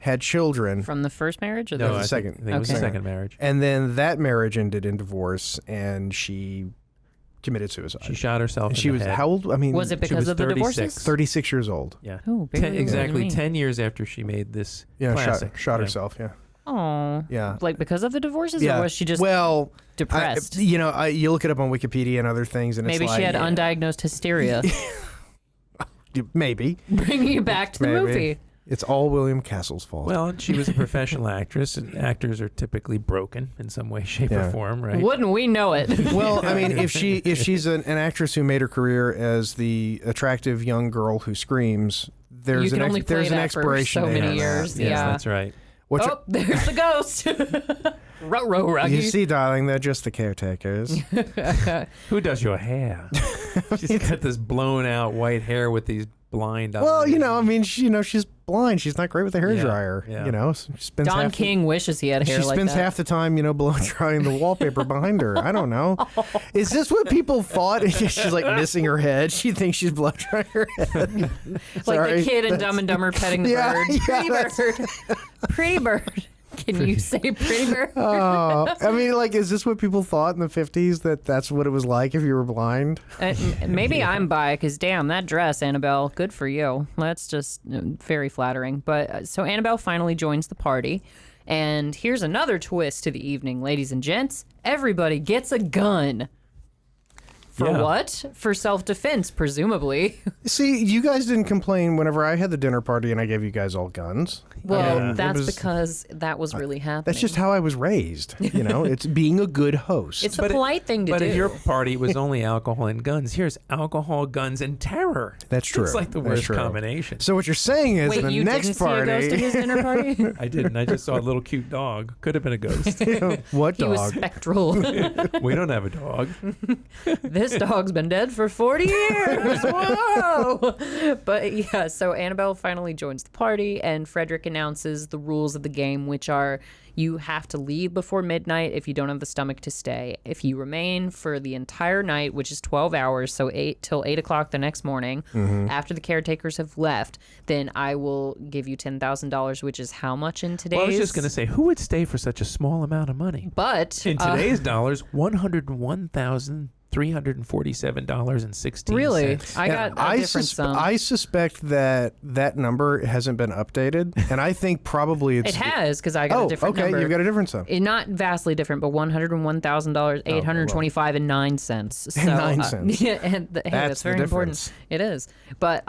From the first marriage? Or No, the second. I think it was the second marriage. And then that marriage ended in divorce, and she committed suicide. She shot herself in the head. How old? I mean, was it because of the divorces? 36 years old. Yeah. Oh, exactly 10 years after she made this classic. Shot herself, yeah. Oh. Yeah. Like because of the divorces, or was she just depressed? You look it up on Wikipedia and other things, and maybe it's she had undiagnosed hysteria. Maybe. Bringing you back to the movie. It's all William Castle's fault. Well, she was a professional actress, and actors are typically broken in some way, shape, or form, right? Wouldn't we know it? Well, I mean, if she's an actress who made her career as the attractive young girl who screams, there's an expiration for so date. many years. Yes, that's right. There's the ghost. Ruggy. You see, darling, they're just the caretakers. Who does your hair? She's got this blown out white hair with these blind eyes. Well, I mean, she's blind. She's not great with a hair dryer. Yeah. She spends Don King wishes he had hair like that. She spends half the time, blow drying the wallpaper behind her. I don't know. Is this what people thought? She's like missing her head. She thinks she's blow drying her head. Like the kid in Dumb and Dumber petting the bird. Pretty bird. Pretty bird. Can you say pretty bird? Oh, I mean, is this what people thought in the 50s, that's what it was like if you were blind? Maybe I'm bi, because damn, that dress, Annabelle, good for you. That's just very flattering. But so Annabelle finally joins the party. And here's another twist to the evening, ladies and gents. Everybody gets a gun. For what? For self-defense, presumably. See, you guys didn't complain whenever I had the dinner party and I gave you guys all guns. Well, that's because that was really happening. That's just how I was raised. It's being a good host. It's a polite thing to do. But at your party, it was only alcohol and guns. Here's alcohol, guns, and terror. That's true. It's like the worst combination. So what you're saying is the next party... Wait, you didn't see a ghost at his dinner party? I didn't. I just saw a little cute dog. Could have been a ghost. What dog? He was spectral. We don't have a dog. This dog's been dead for 40 years. Whoa! But so Annabelle finally joins the party, and Frederick announces the rules of the game, which are you have to leave before midnight if you don't have the stomach to stay. If you remain for the entire night, which is 12 hours, so 8 till 8 o'clock the next morning, after the caretakers have left, then I will give you $10,000, which is how much in today's? Well, I was just going to say, who would stay for such a small amount of money? But in today's dollars, $101,347.16. Really? I got a different sum. I suspect that number hasn't been updated, and I think probably it has, because I got a different number. Okay, you've got a different sum. Not vastly different, but $101,825.09. So, 9 cents. That's very important. It is. But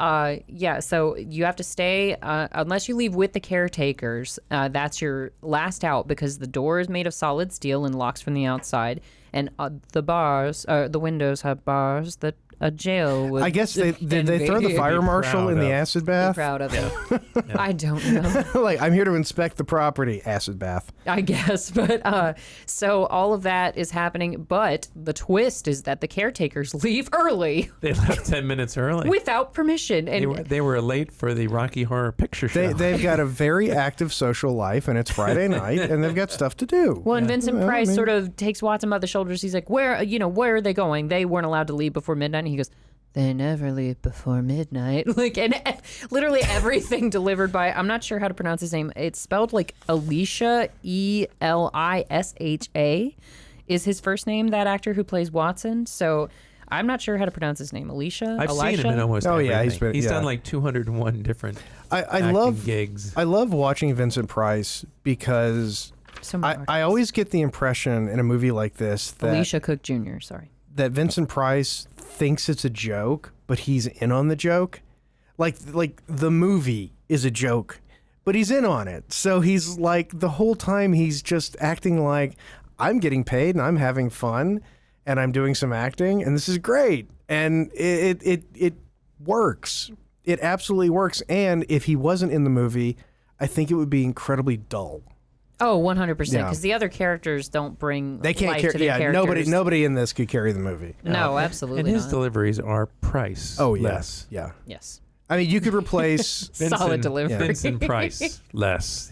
so you have to stay unless you leave with the caretakers. That's your last out, because the door is made of solid steel and locks from the outside. And the windows have bars that a jail would. I guess did they throw the fire marshal in the acid bath? Be proud of it. Yeah. I don't know. I'm here to inspect the property. Acid bath. I guess, but so all of that is happening. But the twist is that the caretakers leave early. They left 10 minutes early without permission, and they were late for the Rocky Horror Picture Show. They've got a very active social life, and it's Friday night, and they've got stuff to do. Well, and Vincent Price sort of takes Watson by the shoulders. He's like, where are they going? They weren't allowed to leave before midnight. And he goes, They never leave before midnight. Like, and literally everything delivered by, I'm not sure how to pronounce his name. It's spelled like Elisha, Elisha is his first name, that actor who plays Watson. So I'm not sure how to pronounce his name. Elisha? I've seen him in almost everything. He's done like 201 different acting gigs. I love watching Vincent Price because I always get the impression in a movie like this that Elisha Cook Jr., sorry. That Vincent Price thinks it's a joke, but he's in on the joke. Like the movie is a joke, but he's in on it. So he's like, the whole time he's just acting like, I'm getting paid and I'm having fun and I'm doing some acting and this is great. And it works. It absolutely works. And if he wasn't in the movie, I think it would be incredibly dull. Oh, 100%. Because the other characters don't bring life to their characters. Nobody in this could carry the movie. No, absolutely and his deliveries are priceless. Oh, yes. Yeah. Yes. I mean, you could replace solid delivery. Vincent Price less.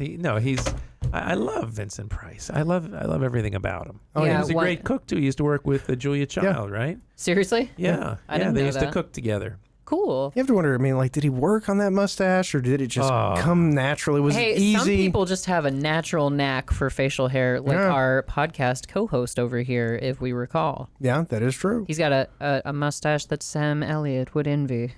I love Vincent Price. I love everything about him. Oh, yeah, he was a great cook too. He used to work with Julia Child, right? Seriously? Yeah. I didn't know they used that. to cook together. Cool. You have to wonder, I mean, like, did he work on that mustache or did it just come naturally? Was it easy? Some people just have a natural knack for facial hair, like our podcast co-host over here, if we recall. Yeah, that is true. He's got a mustache that Sam Elliott would envy.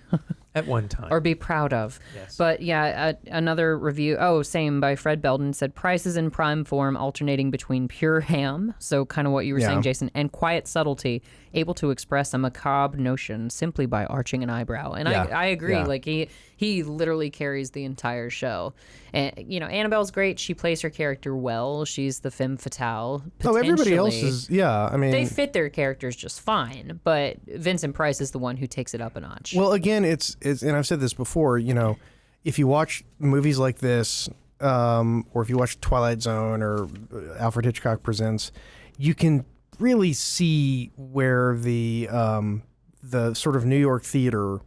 At one time. Or be proud of. Yes. But yeah, another review, same by Fred Belden, said Price is in prime form, alternating between pure ham, so kind of what you were saying, Jason, and quiet subtlety, able to express a macabre notion simply by arching an eyebrow. And I agree. Yeah. Like he literally carries the entire show. And Annabelle's great. She plays her character well. She's the femme fatale. Oh, everybody else is. Yeah, I mean, they fit their characters just fine. But Vincent Price is the one who takes it up a notch. Well, again, it's and I've said this before. If you watch movies like this, or if you watch Twilight Zone or Alfred Hitchcock Presents, you can really see where the sort of New York theater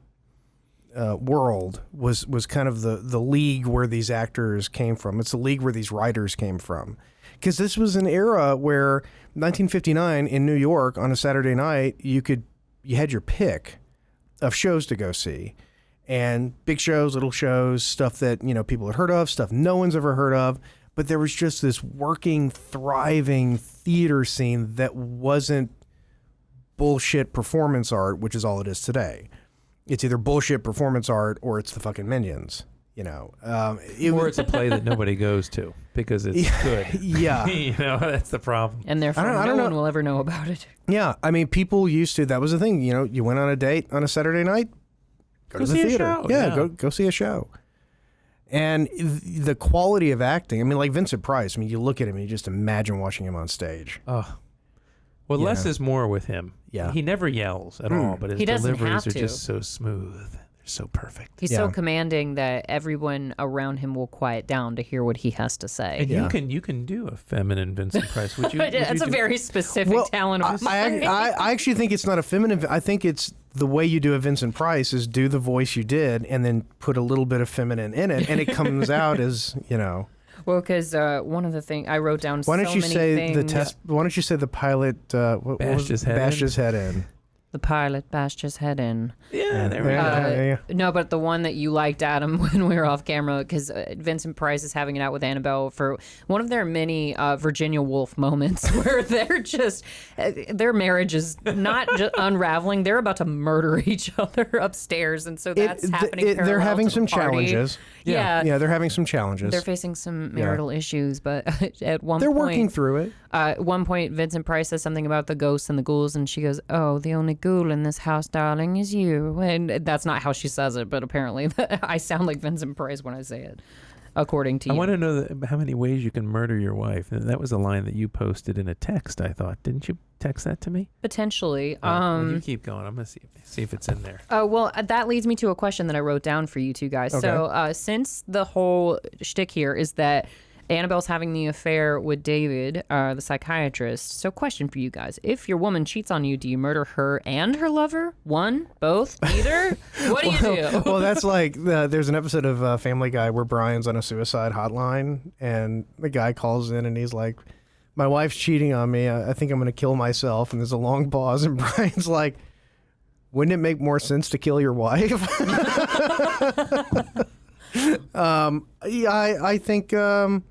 world was kind of the league where these actors came from. It's the league where these writers came from. Because this was an era where 1959 in New York on a Saturday night, you had your pick of shows to go see. And big shows, little shows, stuff that, people had heard of, stuff no one's ever heard of. But there was just this working, thriving theater scene that wasn't bullshit performance art, which is all it is today. It's either bullshit performance art or it's the fucking Minions, or it's a play that nobody goes to because it's good. Yeah. That's the problem. And therefore no one will ever know about it. Yeah. I mean, people used to, that was the thing, you went on a date on a Saturday night, go to the theater. Go see a show. And the quality of acting, I mean, like Vincent Price, I mean, you look at him and you just imagine watching him on stage. Oh. Well, less is more with him. Yeah. He never yells at all, but his deliveries are just so smooth. They're so perfect. He's so commanding that everyone around him will quiet down to hear what he has to say. And you can do a feminine Vincent Price. Would you? That's a very specific talent of mine. I actually think it's not a feminine. I think it's the way you do a Vincent Price is do the voice you did and then put a little bit of feminine in it, and it comes out as, Well, because one of the things I wrote down. Why don't you say the pilot bashed his head in? The pilot bashed his head in. Yeah, there we go. No, but the one that you liked, Adam, when we were off camera, because Vincent Price is having it out with Annabelle for one of their many Virginia Woolf moments where they're just, their marriage is not just unraveling, they're about to murder each other upstairs. And so that's happening. They're having some challenges. Yeah, they're having some challenges. They're facing some marital issues, but at one point. They're working through it. At one point, Vincent Price says something about the ghosts and the ghouls, and she goes, "Oh, the only ghoul in this house, darling, is you." And that's not how she says it, but apparently I sound like Vincent Price when I say it, according to you. I want to know how many ways you can murder your wife. That was a line that you posted in a text, I thought. Didn't you text that to me? Potentially. Well, you keep going. I'm going to see if it's in there. Well, that leads me to a question that I wrote down for you two guys. Okay. So since the whole shtick here is that Annabelle's having the affair with David, the psychiatrist. So question for you guys. If your woman cheats on you, do you murder her and her lover? One? Both? Either? What do you do? Well, that's like, there's an episode of Family Guy where Brian's on a suicide hotline, and the guy calls in and he's like, "My wife's cheating on me. I think I'm going to kill myself." And there's a long pause, and Brian's like, wouldn't it make more sense to kill your wife? I think both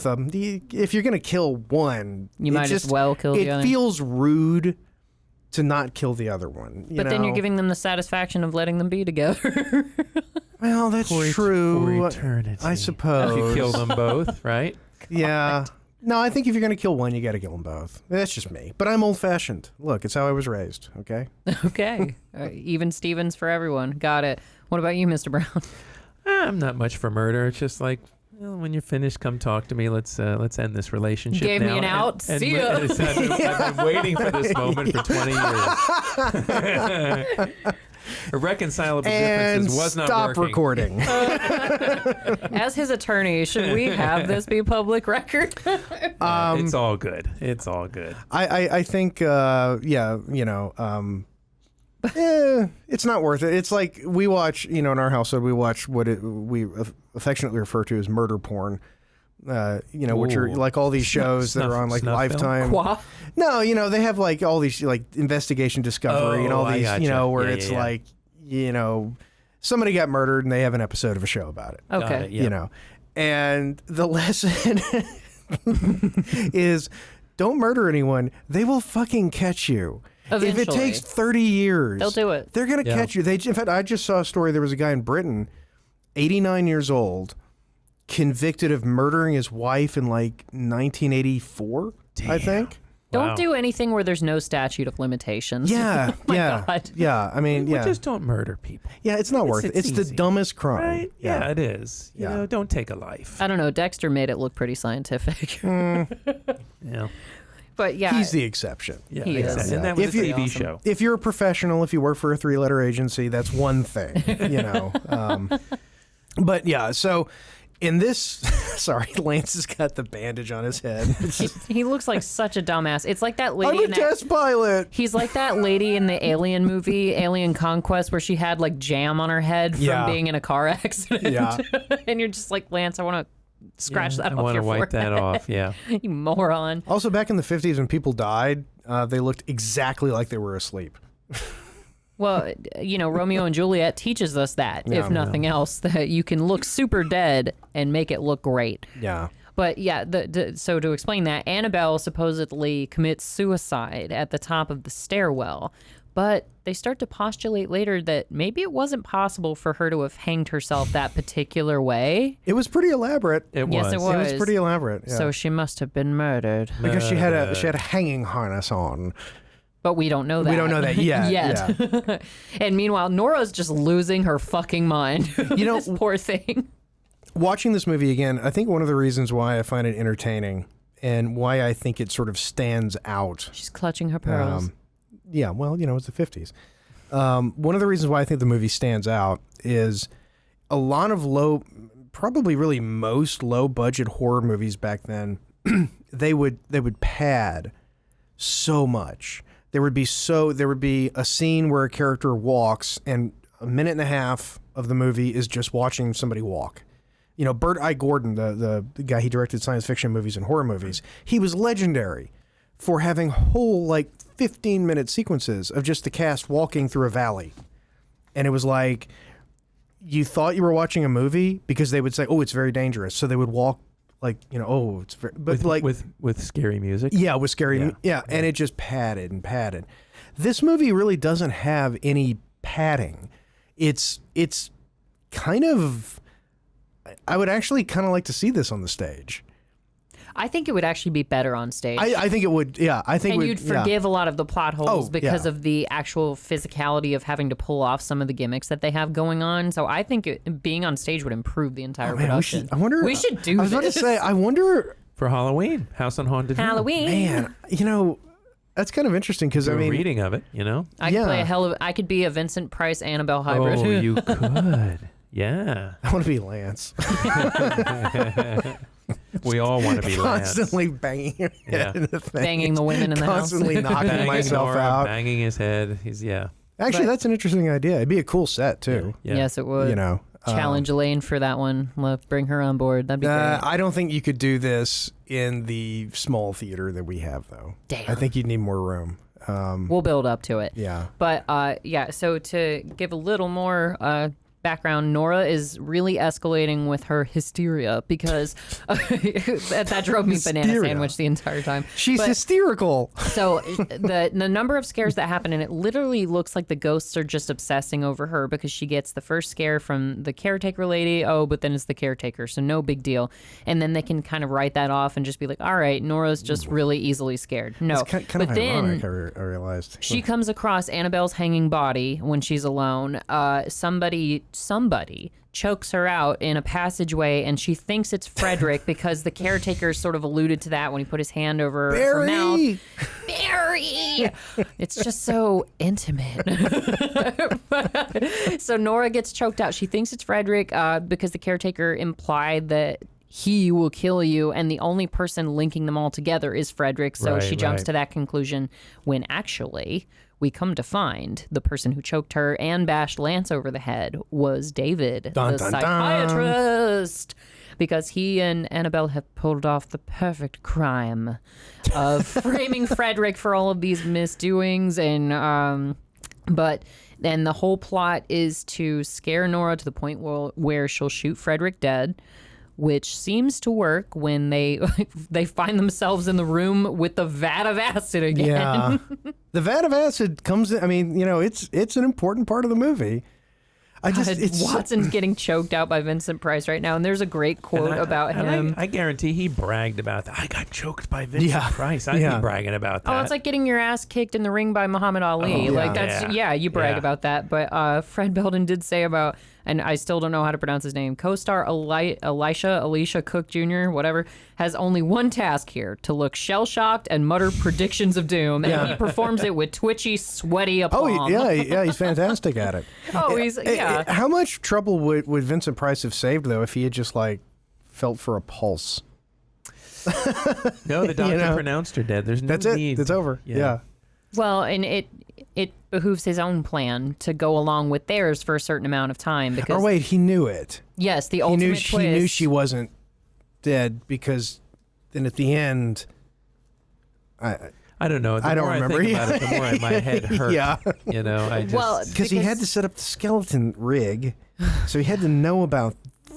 of them. If you're going to kill one, you might as well kill the other. It feels rude to not kill the other one. But then you're giving them the satisfaction of letting them be together. Well, that's true. For eternity. I suppose. If you kill them both, right? Yeah. No, I think if you're going to kill one, you got to kill them both. That's just me. But I'm old-fashioned. Look, it's how I was raised, okay? Okay. Even Stevens for everyone. Got it. What about you, Mr. Brown? I'm not much for murder. It's just like, well, when you're finished, come talk to me. Let's end this relationship Gave now. me an out. See ya. I've been waiting for this moment for 20 years. Irreconcilable differences was not stop working. Recording. As his attorney, should we have this be public record? It's all good. It's all good. I think, it's not worth it. It's like we watch, in our household, we watch what we affectionately refer to as murder porn. Which are like all these shows that are on like Lifetime. No, they have like all these like investigation discovery and all these, where it's like, somebody got murdered and they have an episode of a show about it. Okay. And the lesson is don't murder anyone. They will fucking catch you. Eventually. If it takes 30 years, they'll do it. They're going to catch you. In fact, I just saw a story. There was a guy in Britain, 89 years old, convicted of murdering his wife in like 1984, I think. Don't do anything where there's no statute of limitations. Yeah, God. Yeah. I mean, just don't murder people. Yeah, it's not worth it. It's the dumbest crime. Right? Yeah, it is. You know, don't take a life. I don't know. Dexter made it look pretty scientific. Yeah. But yeah, he's the exception. Yeah, he exactly. is. And that was If a you- TV show. If you're a professional, if you work for a 3-letter agency, that's one thing, But yeah, so in this, sorry, Lance has got the bandage on his head. he looks like such a dumbass. It's like that lady I'm a in that. test pilot. He's like that lady in the Alien movie, Alien Conquest, where she had like jam on her head from being in a car accident. Yeah. And you're just like, Lance, I want to scratch that off I want your to wipe forehead. that off. Yeah. You moron. Also, back in the 50s when people died, they looked exactly like they were asleep. Well, Romeo and Juliet teaches us that, if nothing else, that you can look super dead and make it look great. Yeah. But yeah, so to explain that, Annabelle supposedly commits suicide at the top of the stairwell. But they start to postulate later that maybe it wasn't possible for her to have hanged herself that particular way. It was pretty elaborate. Yes, it was. It was pretty elaborate. Yeah. So she must have been murdered. Because she had a hanging harness on. But we don't know that. We don't know that yet. Yeah. And meanwhile, Nora's just losing her fucking mind. This poor thing. Watching this movie again, I think one of the reasons why I find it entertaining and why I think it sort of stands out. She's clutching her pearls. Yeah, well, it's the 50s. One of the reasons why I think the movie stands out is a lot of probably really most low-budget horror movies back then, they would pad so much. There would be a scene where a character walks, and a minute and a half of the movie is just watching somebody walk. Burt I. Gordon, the guy he directed science fiction movies and horror movies, he was legendary for having whole 15-minute sequences of just the cast walking through a valley. And it was like, you thought you were watching a movie because they would say, oh, it's very dangerous. So they would walk it's very, but with scary music. Yeah, with scary. Yeah. And it just padded and padded. This movie really doesn't have any padding. It's kind of, I would actually kind of like to see this on the stage. I think it would actually be better on stage. I think it would, yeah. I think you'd forgive a lot of the plot holes because yeah. of the actual physicality of having to pull off some of the gimmicks that they have going on. So I think being on stage would improve the entire production. We should do this. I was about to say, I wonder... For Halloween, House on Haunted Hill. Halloween. Man, that's kind of interesting because, reading of it, I could play I could be a Vincent Price Annabelle hybrid. Oh, you could. Yeah. I want to be Lance. We all want to be Lance. Constantly banging your head in the thing. Banging the women in the house. Constantly knocking myself out. Banging his head. Actually, that's an interesting idea. It'd be a cool set, too. Yeah. Yes, it would. Challenge Elaine for that one. Bring her on board. That'd be great. I don't think you could do this in the small theater that we have, though. Damn. I think you'd need more room. We'll build up to it. Yeah. But so to give a little more background, Nora is really escalating with her hysteria because that drove me banana sandwich the entire time. She's hysterical. So the number of scares that happen, and it literally looks like the ghosts are just obsessing over her because she gets the first scare from the caretaker lady. Oh, but then it's the caretaker, so no big deal. And then they can kind of write that off and just be like, all right, Nora's just really easily scared. No, it's kind but of then ironic, I realized. she comes across Annabelle's hanging body when she's alone. Somebody chokes her out in a passageway, and she thinks it's Frederick because the caretaker sort of alluded to that when he put his hand over her mouth. Barry! It's just so intimate. So Nora gets choked out. She thinks it's Frederick because the caretaker implied that he will kill you, and the only person linking them all together is Frederick. So she jumps to that conclusion when actually we come to find the person who choked her and bashed Lance over the head was David, the psychiatrist. Because he and Annabelle have pulled off the perfect crime of framing Frederick for all of these misdoings. And but then the whole plot is to scare Nora to the point where she'll shoot Frederick dead, which seems to work when they find themselves in the room with the vat of acid again. Yeah. The vat of acid comes in, I mean, it's an important part of the movie. Watson's getting choked out by Vincent Price right now, and there's a great quote about him. I guarantee he bragged about that. I got choked by Vincent Price. I'd be bragging about that. Oh, it's like getting your ass kicked in the ring by Muhammad Ali. You brag about that. But Fred Belden did say about, and I still don't know how to pronounce his name, co-star Alicia Cook Jr., whatever, has only one task here: to look shell-shocked and mutter predictions of doom. And he performs it with twitchy, sweaty aplomb. Oh, yeah, he's fantastic at it. How much trouble would Vincent Price have saved, though, if he had just, felt for a pulse? No, the doctor pronounced her dead. There's no need. That's it. It's over. Yeah. Well, and it behooves his own plan to go along with theirs for a certain amount of time. Because he knew it. Yes, the ultimate twist. He knew she wasn't dead because then at the end, I don't know. The more I think about it, the more my head hurts. Yeah. Because he had to set up the skeleton rig, so he had to know about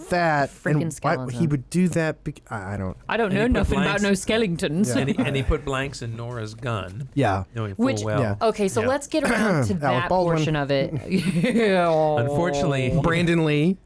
that. Freaking skeleton. Why he would do that. I don't know nothing about no skeletons. Yeah. And he put blanks in Nora's gun. Yeah. Knowing full well. Yeah. Okay, so let's get around to that portion of it. Unfortunately, Brandon Lee.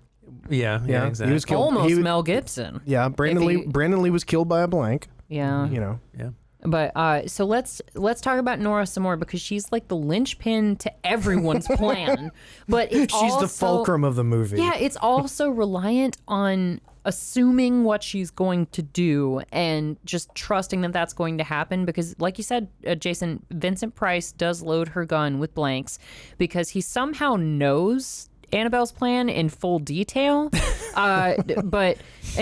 Yeah, exactly. He was killed. Almost Mel Gibson. Yeah, Brandon Lee was killed by a blank. Yeah. Yeah. But so let's talk about Nora some more because she's like the linchpin to everyone's plan. But she's the fulcrum of the movie. Yeah, it's also reliant on assuming what she's going to do and just trusting that that's going to happen because, like you said, Jason, Vincent Price does load her gun with blanks because he somehow knows Annabelle's plan in full detail.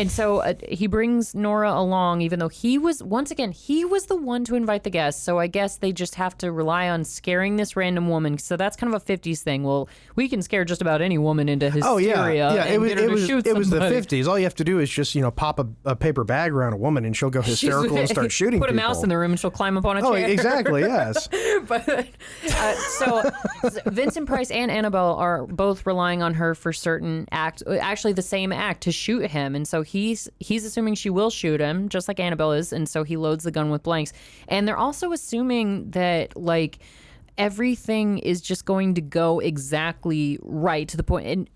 So he brings Nora along, even though he was the one to invite the guests. So I guess they just have to rely on scaring this random woman. So that's kind of a 50s thing. Well, we can scare just about any woman into hysteria. Oh, yeah. It was the 50s. All you have to do is just, pop a paper bag around a woman and she'll go hysterical and start shooting people. Put a mouse in the room and she'll climb up on a chair. Oh, exactly, yes. So Vincent Price and Annabelle are both relying on her for certain actually the same act, to shoot him. And so he's assuming she will shoot him, just like Annabelle is. And so he loads the gun with blanks. And they're also assuming that, everything is just going to go exactly right to the point. And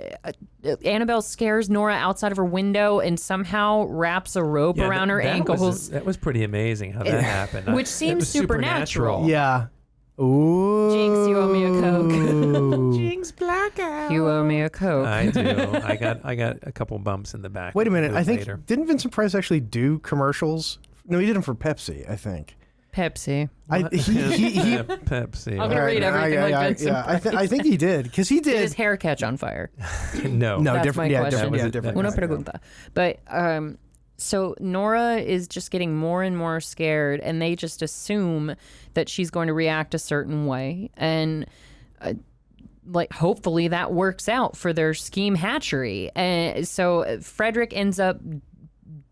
Annabelle scares Nora outside of her window and somehow wraps a rope around her ankles. That was pretty amazing how that happened. Which seems supernatural. Yeah. Ooh. Jinx, you owe me a Coke. Jinx blackout. You owe me a Coke. I do. I got a couple bumps in the back. Wait a minute. I think didn't Vincent Price actually do commercials? No, he did them for Pepsi, I think. Pepsi. Pepsi. I'm gonna read everything like Vincent Price. I think he did because he did. Did his hair catch on fire? No, that's different. My question. Different. Una pregunta. But so Nora is just getting more and more scared, and they just assume that she's going to react a certain way, and hopefully that works out for their scheme hatchery. And so Frederick ends up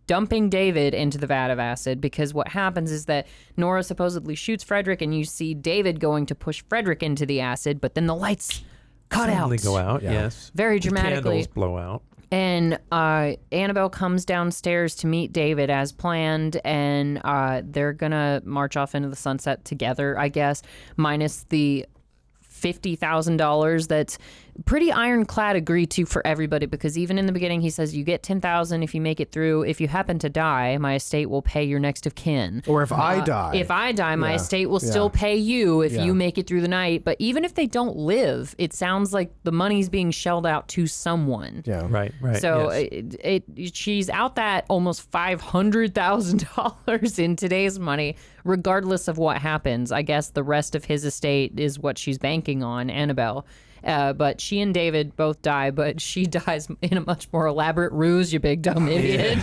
dumping David into the vat of acid, because what happens is that Nora supposedly shoots Frederick, and you see David going to push Frederick into the acid, but then the lights cut Suddenly out. Go out, yes. Very The dramatically. candles blow out. And Annabelle comes downstairs to meet David as planned, and they're going to march off into the sunset together, I guess, minus the $50,000 that's pretty ironclad agreed to for everybody, because even in the beginning he says you get $10,000 if you make it through. If you happen to die, my estate will pay your next of kin. Or if I die. If I die, my estate will still pay you if you make it through the night. But even if they don't live, it sounds like the money's being shelled out to someone. Yeah. Right. So yes. she's out that almost $500,000 in today's money, regardless of what happens. I guess the rest of his estate is what she's banking on, Annabelle. But she and David both die, but she dies in a much more elaborate ruse, you big dumb idiot.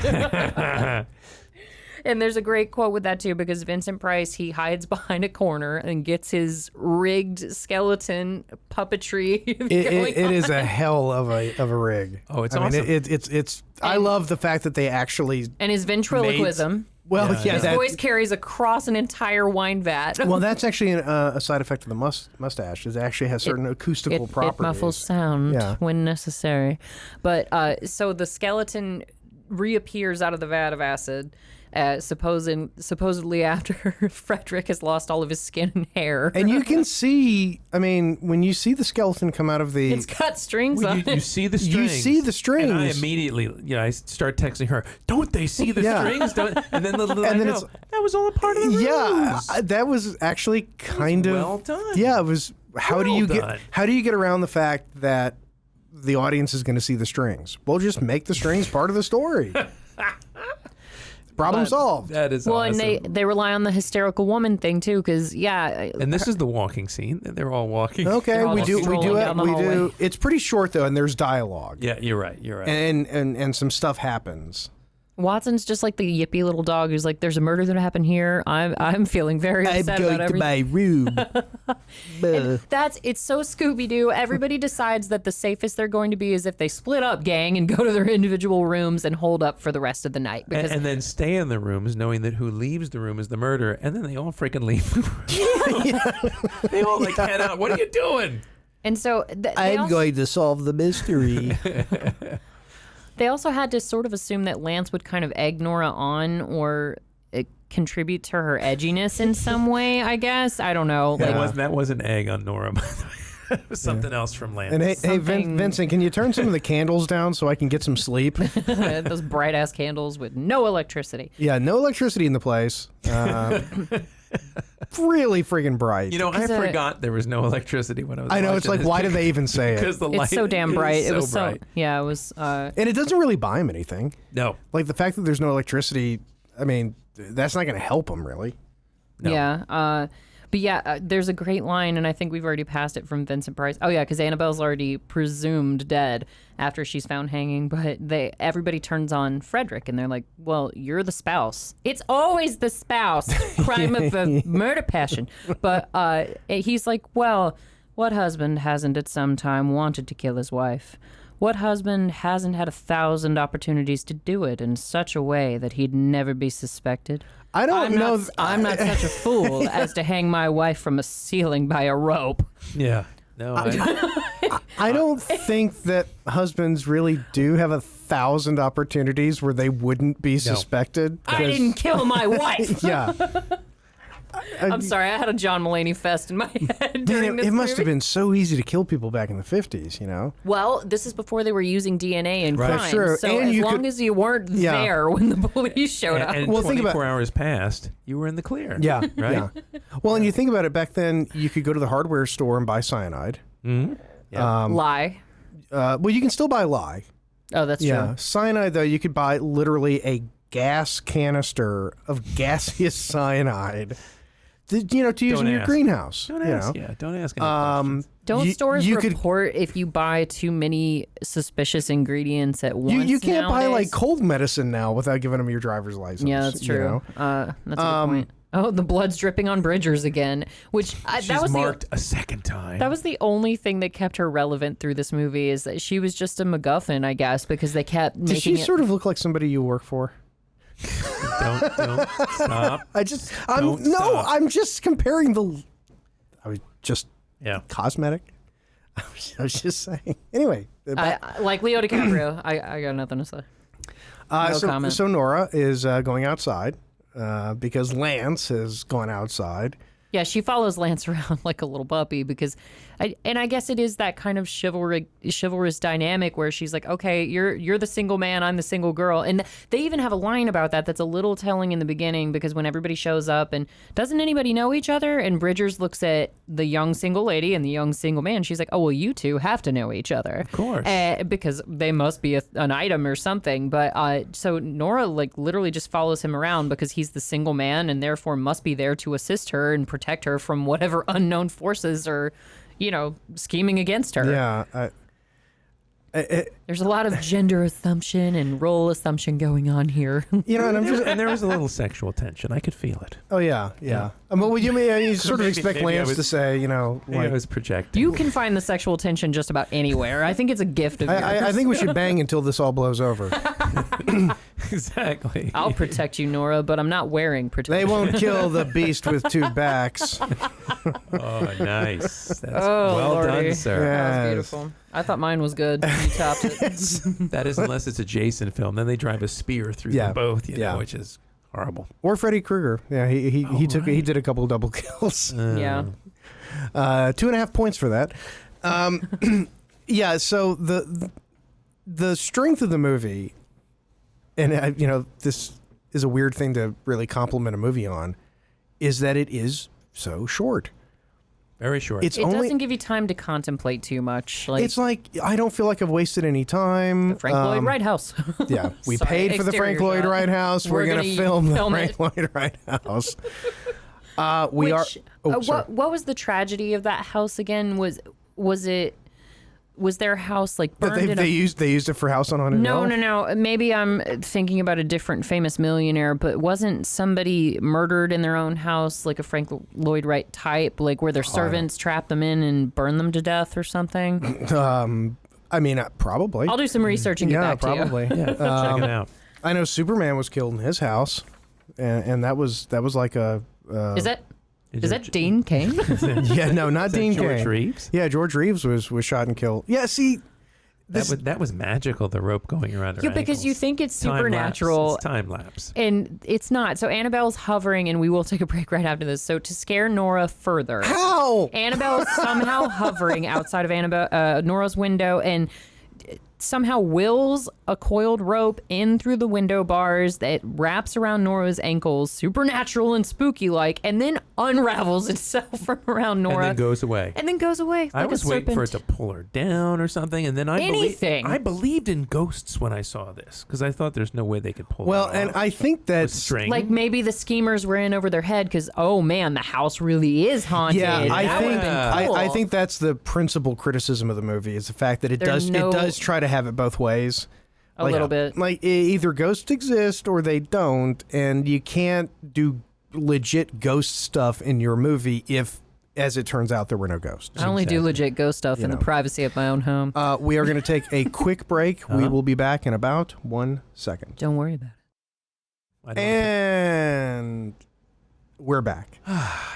And there's a great quote with that, too, because Vincent Price, he hides behind a corner and gets his rigged skeleton puppetry going It is a hell of a rig. Oh, it's awesome. It's I love the fact that they actually... And his ventriloquism. Well, his voice carries across an entire wine vat. Well, that's actually a side effect of the mustache. It actually has certain acoustical properties. It muffles sound when necessary. But so the skeleton reappears out of the vat of acid, supposedly after Frederick has lost all of his skin and hair. And you can see, I mean, when you see the skeleton come out of the... It's got strings on it. You see the strings. You see the strings. And I immediately, I start texting her, don't they see the strings? And then that was all a part of the ruse. Yeah, that was actually kind of... well done. Yeah, it was... How do you done. get around the fact that the audience is going to see the strings? Well, just make the strings part of the story. Problem solved. That is awesome. And they rely on the hysterical woman thing too, because And this is the walking scene. They're all walking. Okay, we do. hallway. It's pretty short though, and there's dialogue. Yeah, you're right. And some stuff happens. Watson's just like the yippy little dog who's like, "There's a murder that happened here. I'm feeling very upset about everything." I'm going to my room. It's so Scooby-Doo. Everybody decides that the safest they're going to be is if they split up, gang, and go to their individual rooms and hold up for the rest of the night. And then stay in the rooms knowing that who leaves the room is the murderer, and then they all freaking leave the room. They all head out. What are you doing? And so I'm going to solve the mystery. They also had to sort of assume that Lance would kind of egg Nora on or contribute to her edginess in some way, I guess. I don't know. That wasn't egg on Nora, by the way. It was something else from Lance. And hey, Vincent, can you turn some of the candles down so I can get some sleep? Those bright-ass candles with no electricity. Yeah, no electricity in the place. Really friggin' bright. I forgot there was no electricity when I was I know, it's like, why did they even say it? Because the light it's so damn bright. It was so bright. Yeah, it was... And it doesn't really buy him anything. No. Like, the fact that there's no electricity, I mean, that's not going to help him, really. No. Yeah, but yeah, there's a great line, and I think we've already passed it from Vincent Price. Oh yeah, because Annabelle's already presumed dead after she's found hanging, but everybody turns on Frederick, and they're like, well, you're the spouse. It's always the spouse. Crime of murder passion. But he's like, well, what husband hasn't at some time wanted to kill his wife? What husband hasn't had 1,000 opportunities to do it in such a way that he'd never be suspected? I don't know. I'm not such a fool as to hang my wife from a ceiling by a rope. Yeah. No, I don't think that husbands really do have 1,000 opportunities where they wouldn't be suspected. I didn't kill my wife. Yeah. I'm sorry, I had a John Mulaney fest in my head during this it must movie. have been so easy to kill people back in the 50s, you know? Well, this is before they were using DNA in crime. True. So and as long as you weren't there when the police showed up. And 24 hours passed, you were in the clear. Yeah. Right? Yeah. Well, and you think about it, back then, you could go to the hardware store and buy cyanide. Mm-hmm. Yeah. Lie. Well, you can still buy lye. Oh, that's Yeah. true. Cyanide, though, you could buy literally a gas canister of gaseous cyanide. To use in your greenhouse. Don't ask. Yeah, don't ask any questions. Don't stores report if you buy too many suspicious ingredients at once? You can't buy nowadays? cold medicine now without giving them your driver's license. Yeah, that's true. That's a good point. Oh, the blood's dripping on Bridgers again, which She's marked a second time. That was the only thing that kept her relevant through this movie, is that she was just a MacGuffin, I guess, because they kept making Does she sort of look like somebody you work for? Don't stop. I'm just comparing the. I was just cosmetic. I was just saying. Anyway, like Leo DiCaprio, I got nothing to say. No comment. So Nora is going outside because Lance has gone outside. Yeah, she follows Lance around like a little puppy because, I guess it is that kind of chivalrous dynamic where she's like, okay, you're the single man, I'm the single girl, and they even have a line about that that's a little telling in the beginning because when everybody shows up and doesn't anybody know each other, and Bridgers looks at the young single lady and the young single man, she's like, oh well, you two have to know each other, of course, because they must be an item or something. But so Nora like literally just follows him around because he's the single man and therefore must be there to assist her and protect her from whatever unknown forces are, scheming against her. Yeah. There's a lot of gender assumption and role assumption going on here. And there was a little sexual tension. I could feel it. Oh yeah. Well, you sort of expect Lance to say, I was projecting. You can find the sexual tension just about anywhere. I think it's a gift of yours. I think we should bang until this all blows over. Exactly. I'll protect you, Nora, but I'm not wearing protection. They won't kill the beast with two backs. Oh, nice. That's well Lordy. done, sir. Yes. That was beautiful. I thought mine was good. You topped it. That is unless it's a Jason film. Then they drive a spear through them both, know, which is horrible. Or Freddy Krueger. Yeah, he did a couple of double kills. Yeah. 2.5 points for that. Yeah. So the strength of the movie, and this is a weird thing to really compliment a movie on, is that it is so short. Very short. It doesn't give you time to contemplate too much. It's like, I don't feel like I've wasted any time. Frank Lloyd Wright house. Yeah, we paid for the Frank Lloyd Wright house. We're going to film the Frank Lloyd Wright house. What was the tragedy of that house again? Was their house like burned? They used it for House on Haunted Hill? No. Maybe I'm thinking about a different famous millionaire, but wasn't somebody murdered in their own house, like a Frank Lloyd Wright type, like where their servants trapped them in and burned them to death or something? Probably. I'll do some research and get back to you. Probably. Yeah, check it out. I know Superman was killed in his house, and that was like a. Is that Dean Cain? Yeah, no, not Dean Cain. George Reeves? Yeah, George Reeves was shot and killed. Yeah, see, that was magical. The rope going around her because ankles. You think it's supernatural. It's time lapse, and it's not. So Annabelle's hovering, and we will take a break right after this. So to scare Nora further, how Annabelle's somehow hovering outside of Nora's window and somehow wills a coiled rope in through the window bars that wraps around Nora's ankles, supernatural and spooky like, and then unravels itself from around Nora. And then goes away. I was waiting for it to pull her down or something, and then I believed in ghosts when I saw this, because I thought there's no way they could pull her off. And I think that's like maybe the schemers were in over their head because, oh man, the house really is haunted. Yeah, I think that's the principal criticism of the movie, is the fact that it does try to have it both ways. A little bit. Like, either ghosts exist or they don't, and you can't do legit ghost stuff in your movie if, as it turns out, there were no ghosts. I only do legit ghost stuff in the privacy of my own home. We are going to take a quick break. We will be back in about 1 second. Don't worry about it. And we're back.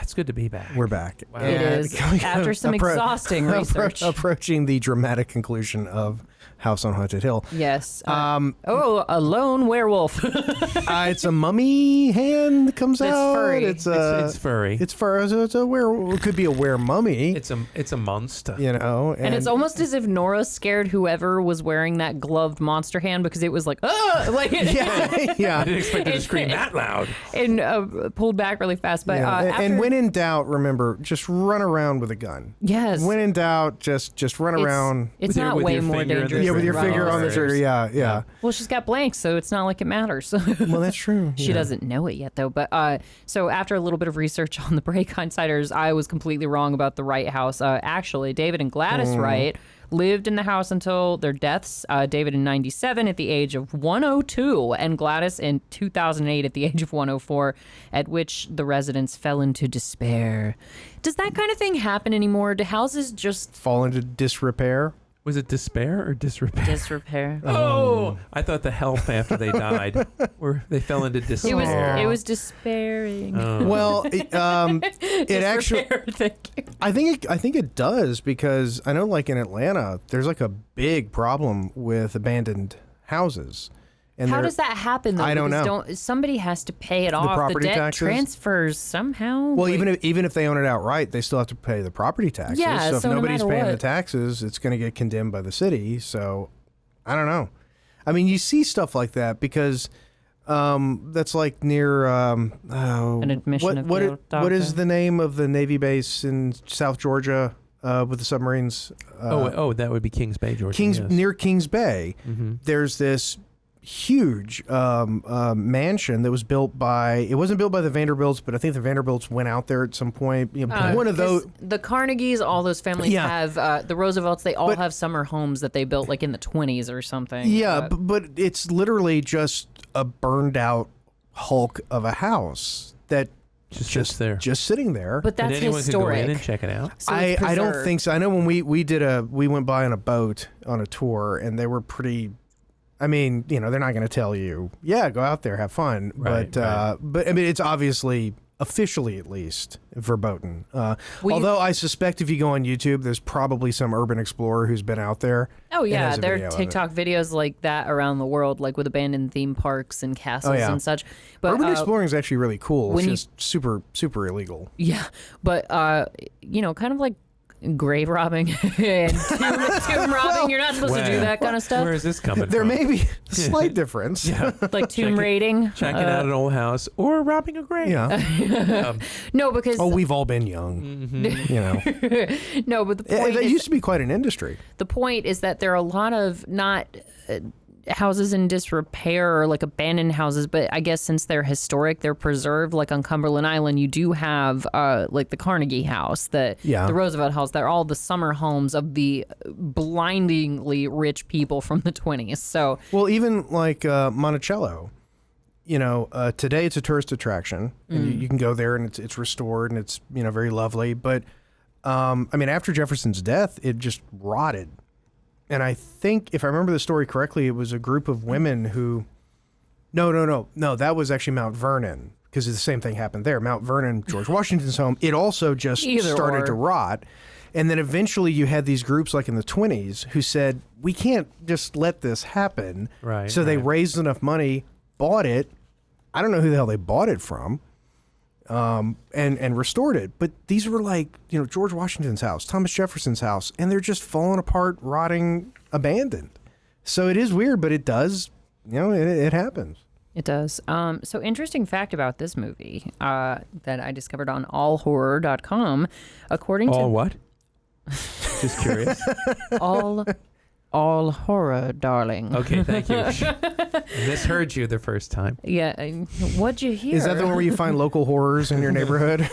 It's good to be back. We're back. Wow. It is. After some exhausting research. Approaching the dramatic conclusion of House on Haunted Hill. Yes. A lone werewolf. It's a mummy hand that comes out. Furry. It's furry. It's furry. So it's a werewolf. It could be a were-mummy. It's a monster. And it's almost as if Nora scared whoever was wearing that gloved monster hand, because it was like, like yeah. I didn't expect it to scream that loud. And pulled back really fast. But and when in doubt, remember, just run around with a gun. Yes. When in doubt, just run around. It's not way more dangerous. Yeah, with your finger on the trigger. Yeah. Well, she's got blanks, so it's not like it matters. Well, that's true. She doesn't know it yet, though. But so after a little bit of research on the break Insiders, I was completely wrong about the Wright house. Actually, David and Gladys Wright lived in the house until their deaths. David in 1997 at the age of 102, and Gladys in 2008 at the age of 104, at which the residents fell into despair. Does that kind of thing happen anymore? Do houses just fall into disrepair? Was it despair or disrepair? Disrepair. Oh, I thought the health after they died, or they fell into despair. It was despairing. Oh. Well, it actually, Thank you. I think it does, because I know, like in Atlanta, there's like a big problem with abandoned houses. And how does that happen, though? I don't know. Somebody has to pay it off. Property the debt taxes? transfers somehow. Well, even if they own it outright, they still have to pay the property taxes. Yeah, so if so no nobody's matter paying what. the taxes, it's going to get condemned by the city. So I don't know. I mean, you see stuff like that because that's like near an admission of guilt. What is the name of the Navy base in South Georgia with the submarines? That would be Kings Bay, Georgia. Yes. Near Kings Bay. Mm-hmm. There's this huge mansion that was built by, it wasn't built by the Vanderbilts, but I think the Vanderbilts went out there at some point. One of those. The Carnegies, all those families Yeah. have, the Roosevelts, they all have summer homes that they built like in the 20s or something. Yeah, but it's literally just a burned out hulk of a house that just there, just sitting there. But that's and anyone historic. Can go in and check it out. So I don't think so. I know when we went by on a boat on a tour, and they were pretty. I mean, they're not going to tell you, yeah, go out there, have fun. Right, but I mean, it's obviously, officially at least, verboten. Although I suspect if you go on YouTube, there's probably some urban explorer who's been out there. Oh, and yeah. has a There video are of TikTok videos like that around the world, like with abandoned theme parks and castles and such. But Urban exploring is actually really cool. when It's just super, super illegal. Yeah. But, kind of like grave robbing and tomb robbing. You're not supposed to do that kind of stuff. Where is this coming There from? may be a slight difference. Yeah. Like tomb raiding. Checking out an old house or robbing a grave. Yeah. No, because We've all been young. Mm-hmm. no, but the point That is, used to be quite an industry. the point is that there are a lot of not houses in disrepair or like abandoned houses, but I guess since they're historic, they're preserved. Like on Cumberland Island, you do have like the Carnegie House, the Roosevelt House. They're all the summer homes of the blindingly rich people from the 20s. So, well, even like Monticello, today it's a tourist attraction, and you can go there and it's restored and it's very lovely. But I mean, after Jefferson's death, it just rotted. And I think, if I remember the story correctly, it was a group of women who... No, that was actually Mount Vernon, because the same thing happened there. Mount Vernon, George Washington's home, it also just started to rot. And then eventually you had these groups like in the 20s who said, we can't just let this happen. Right. So they raised enough money, bought it. I don't know who the hell they bought it from. And restored it. But these were like, George Washington's house, Thomas Jefferson's house, and they're just falling apart, rotting, abandoned. So it is weird, but it does, it happens. it does. So interesting fact about this movie that I discovered on allhorror.com. According to... All what? Just curious. All horror, darling. Okay, thank you. I misheard you the first time. Yeah, what'd you hear? Is that the one where you find local horrors in your neighborhood?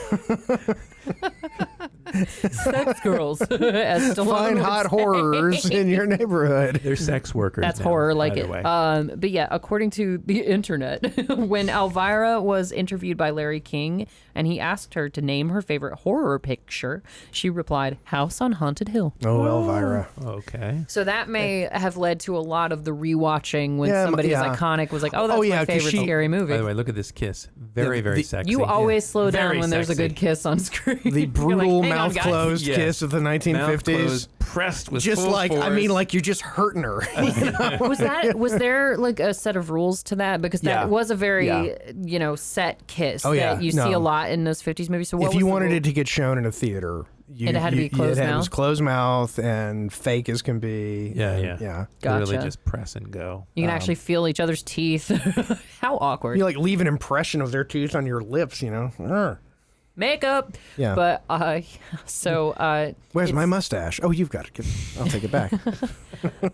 Sex girls. As Stallone Find would hot say. horrors in your neighborhood. They're sex workers. That's now, horror, like by it. the way. But yeah, according to the internet, when Elvira was interviewed by Larry King and he asked her to name her favorite horror picture, she replied, "House on Haunted Hill." Oh, Elvira. Okay. So that may have led to a lot of the rewatching when somebody is iconic was like, "Oh, that's my favorite scary movie." By the way, look at this kiss. Very, very sexy. You always slow down Very when there's a sexy. good kiss on screen. The brutal You're like, "Hang on, mouth guys." closed Yes. kiss of the 1950s. Mouth closed, pressed with Just full like, force. I mean, like you're just hurting her. Was there like a set of rules to that? Because that was a very set kiss that you see a lot in those 50s movies. So what if you wanted it to get shown in a theater, it had to be closed it mouth? was closed mouth and fake as can be. Yeah, and, yeah. Gotcha. Literally just press and go. You can actually feel each other's teeth. How awkward. You like leave an impression of their teeth on your lips, Urgh. Makeup. Yeah. But so Where's my mustache? Oh, you've got it. I'll take it back.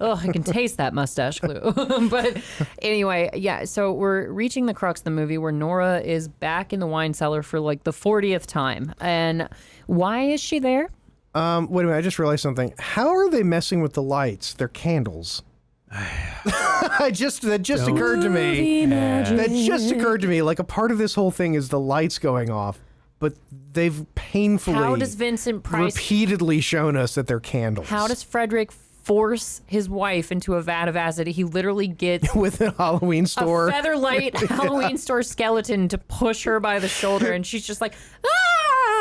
I can taste that mustache glue. But anyway, yeah, so we're reaching the crux of the movie where Nora is back in the wine cellar for like the 40th time. And why is she there? Wait a minute, I just realized something. How are they messing with the lights? They're candles. That just occurred to me. That just occurred to me. Like a part of this whole thing is the lights going off, but they've painfully How does Vincent Price repeatedly shown us that they're candles. How does Frederick force his wife into a vat of acid. He literally gets with a Halloween store, a Featherlight Halloween store skeleton to push her by the shoulder, and she's just like,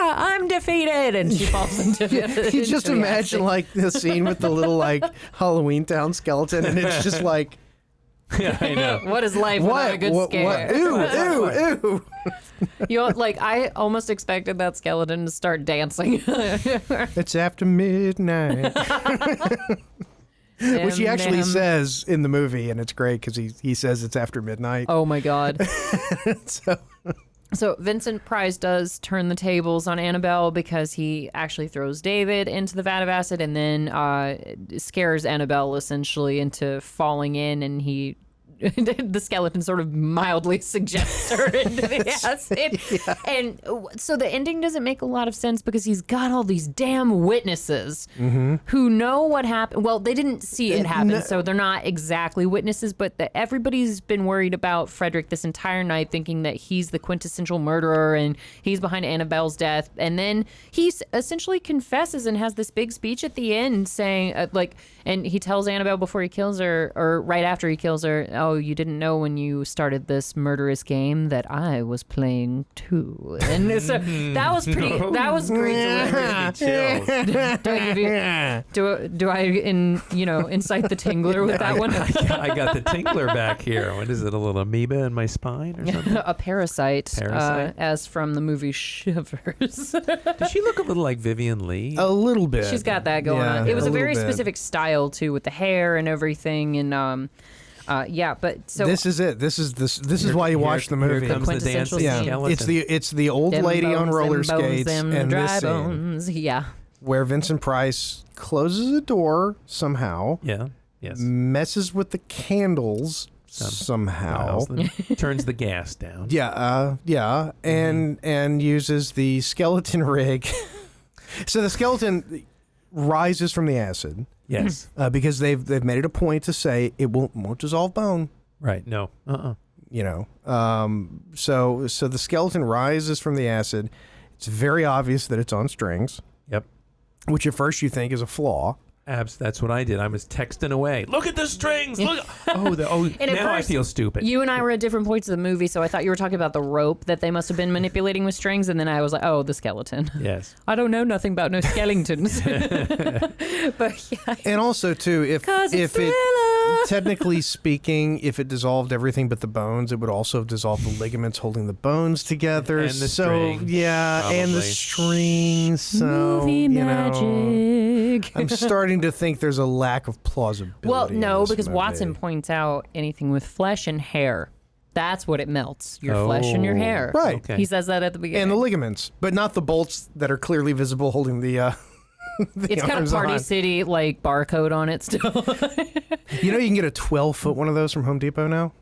I'm defeated, and she falls into it. You just imagine like the scene with the little like Halloween Town skeleton, and it's just like, yeah, I know. What is life without a good scare? Ew. You know, like I almost expected that skeleton to start dancing. It's after midnight. Which he actually says in the movie, and it's great because he says it's after midnight. Oh my God. So Vincent Price does turn the tables on Annabelle because he actually throws David into the vat of acid and then scares Annabelle essentially into falling in, and the skeleton sort of mildly suggests her into the acid. Yeah. And so the ending doesn't make a lot of sense because he's got all these damn witnesses who know what happened. Well, they didn't see it happen, so they're not exactly witnesses, but everybody's been worried about Frederick this entire night, thinking that he's the quintessential murderer and he's behind Annabelle's death. And then he essentially confesses and has this big speech at the end saying, and he tells Annabelle before he kills her, or right after he kills her, oh, you didn't know when you started this murderous game that I was playing too. And so that was great delivery. Do I incite the tingler with that one? I got the tingler back here. What is it, a little amoeba in my spine or something? A parasite. As from the movie Shivers. Does she look a little like Vivian Lee? A little bit. She's got that going on. It was a very specific style too, with the hair and everything, and but so this is it. This is why you watch the movie. Here comes the dancing skeleton. It's the old lady on roller skates and dry this bones. Scene, where Vincent Price closes a door somehow. Yeah. Yes. Messes with the candles somehow. Turns the gas down. Yeah. And uses the skeleton rig. So the skeleton rises from the acid. Yes. Because they've made it a point to say it won't dissolve bone. Right. No. You know. So the skeleton rises from the acid. It's very obvious that it's on strings. Yep. Which at first you think is a flaw. That's what I did. I was texting away. Look at the strings. Look. Now I feel stupid. You and I were at different points of the movie, so I thought you were talking about the rope that they must have been manipulating with strings, and then I was like, oh, the skeleton. Yes. I don't know nothing about no skeletons. But yeah. And also too, if it technically speaking, if it dissolved everything but the bones, it would also dissolve the ligaments holding the bones together. And the strings. Yeah, probably. And the strings. So movie magic. I'm starting to think there's a lack of plausibility. Well, no, because movie. Watson points out anything with flesh and hair. That's what it melts. Your flesh and your hair. Right. Okay. He says that at the beginning. And the ligaments, but not the bolts that are clearly visible holding the it's got a Party City like barcode on it still. You know you can get a 12-foot one of those from Home Depot now?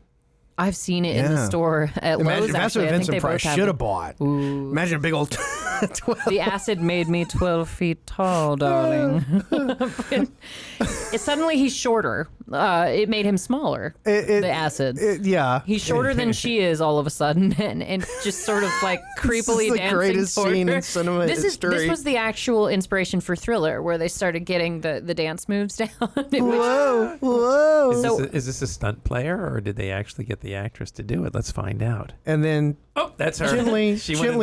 I've seen it in the store at Lowe's. That's what Vincent Price should have bought. Ooh. Imagine a big old 12. The acid made me 12 feet tall, darling. Suddenly he's shorter. It made him smaller, the acid. Yeah. He's shorter than she is all of a sudden, and just sort of like creepily dancing. This is the greatest scene in cinema history. This was the actual inspiration for Thriller, where they started getting the dance moves down. Whoa. Is this a stunt player, or did they actually get the actress to do it? Let's find out. And then that's her. Gently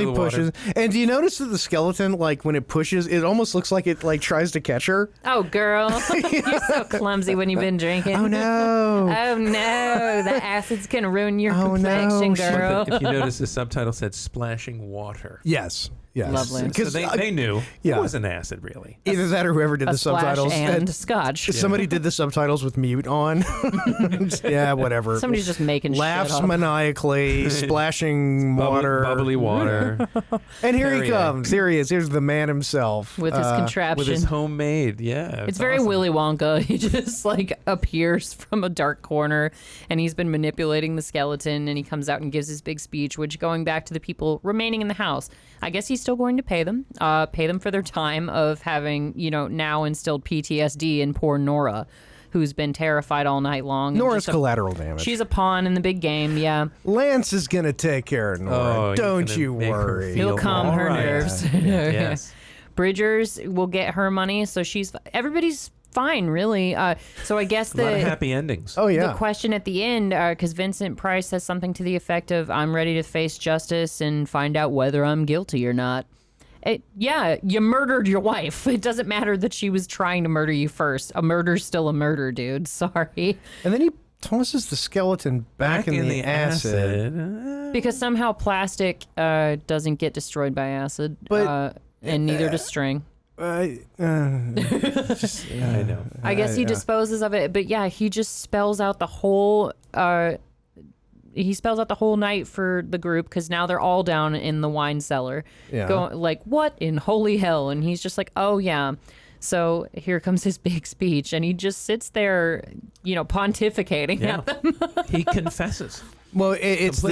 pushes. And do you notice that the skeleton, like when it pushes, it almost looks like it like tries to catch her? Oh, girl, you're so clumsy when you've been drinking. Oh no! Oh no! The acids can ruin your complexion, girl. If you notice, the subtitle said "splashing water." Yes. Yes. Lovely. So they knew it wasn't acid, really. Either that or whoever did the subtitles. And scotch. Somebody did the subtitles with mute on. Yeah, whatever. Somebody's just making laughs shit up. Maniacally, splashing water. Bubbly water. And here he comes. Here he is. Here's the man himself. With his contraption. With his homemade, It's very awesome. Willy Wonka. He just like appears from a dark corner, and he's been manipulating the skeleton, and he comes out and gives his big speech, which, going back to the people remaining in the house, I guess he's still going to pay them for their time of having, now instilled PTSD in poor Nora, who's been terrified all night long. Nora's collateral damage. She's a pawn in the big game, yeah. Lance is going to take care of Nora. Don't you worry. He'll calm her nerves. Yes. Bridgers will get her money, so everybody's fine, really. So I guess a lot of happy endings. Oh, yeah. The question at the end, because Vincent Price says something to the effect of, I'm ready to face justice and find out whether I'm guilty or not. Yeah, you murdered your wife. It doesn't matter that she was trying to murder you first. A murder's still a murder, dude. Sorry. And then he tosses the skeleton back in the acid. Because somehow plastic doesn't get destroyed by acid, But, and neither does string. I know. I guess he disposes of it, but yeah, he just spells out the whole. He spells out the whole night for the group because now they're all down in the wine cellar, going like, "What in holy hell?" And he's just like, "Oh yeah." So here comes his big speech, and he just sits there, pontificating at them. He confesses. Well, it's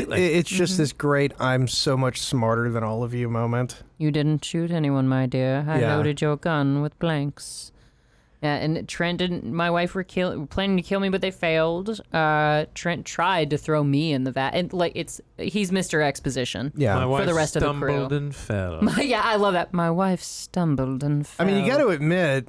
just this great "I'm so much smarter than all of you" moment. You didn't shoot anyone, my dear. I loaded your gun with blanks. Yeah, and Trent and my wife were planning to kill me, but they failed. Trent tried to throw me in the vat, and he's Mr. Exposition. Yeah, my wife for the rest of the crew. Stumbled and fell. I love that. My wife stumbled and fell. I mean, you got to admit,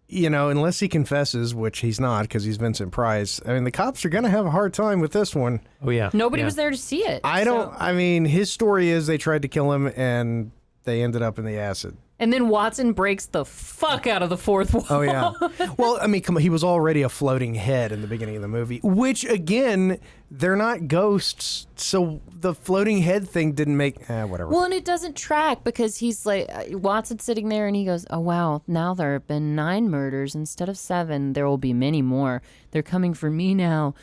unless he confesses, which he's not, because he's Vincent Price. I mean, the cops are gonna have a hard time with this one. Oh yeah, nobody was there to see it. I mean, his story is they tried to kill him and they ended up in the acid. And then Watson breaks the fuck out of the fourth wall. Oh, yeah. Well, I mean, come on. He was already a floating head in the beginning of the movie, which, again, they're not ghosts. So the floating head thing didn't make, whatever. Well, and it doesn't track because he's like, Watson's sitting there and he goes, oh, wow, now there have been 9 murders instead of 7. There will be many more. They're coming for me now.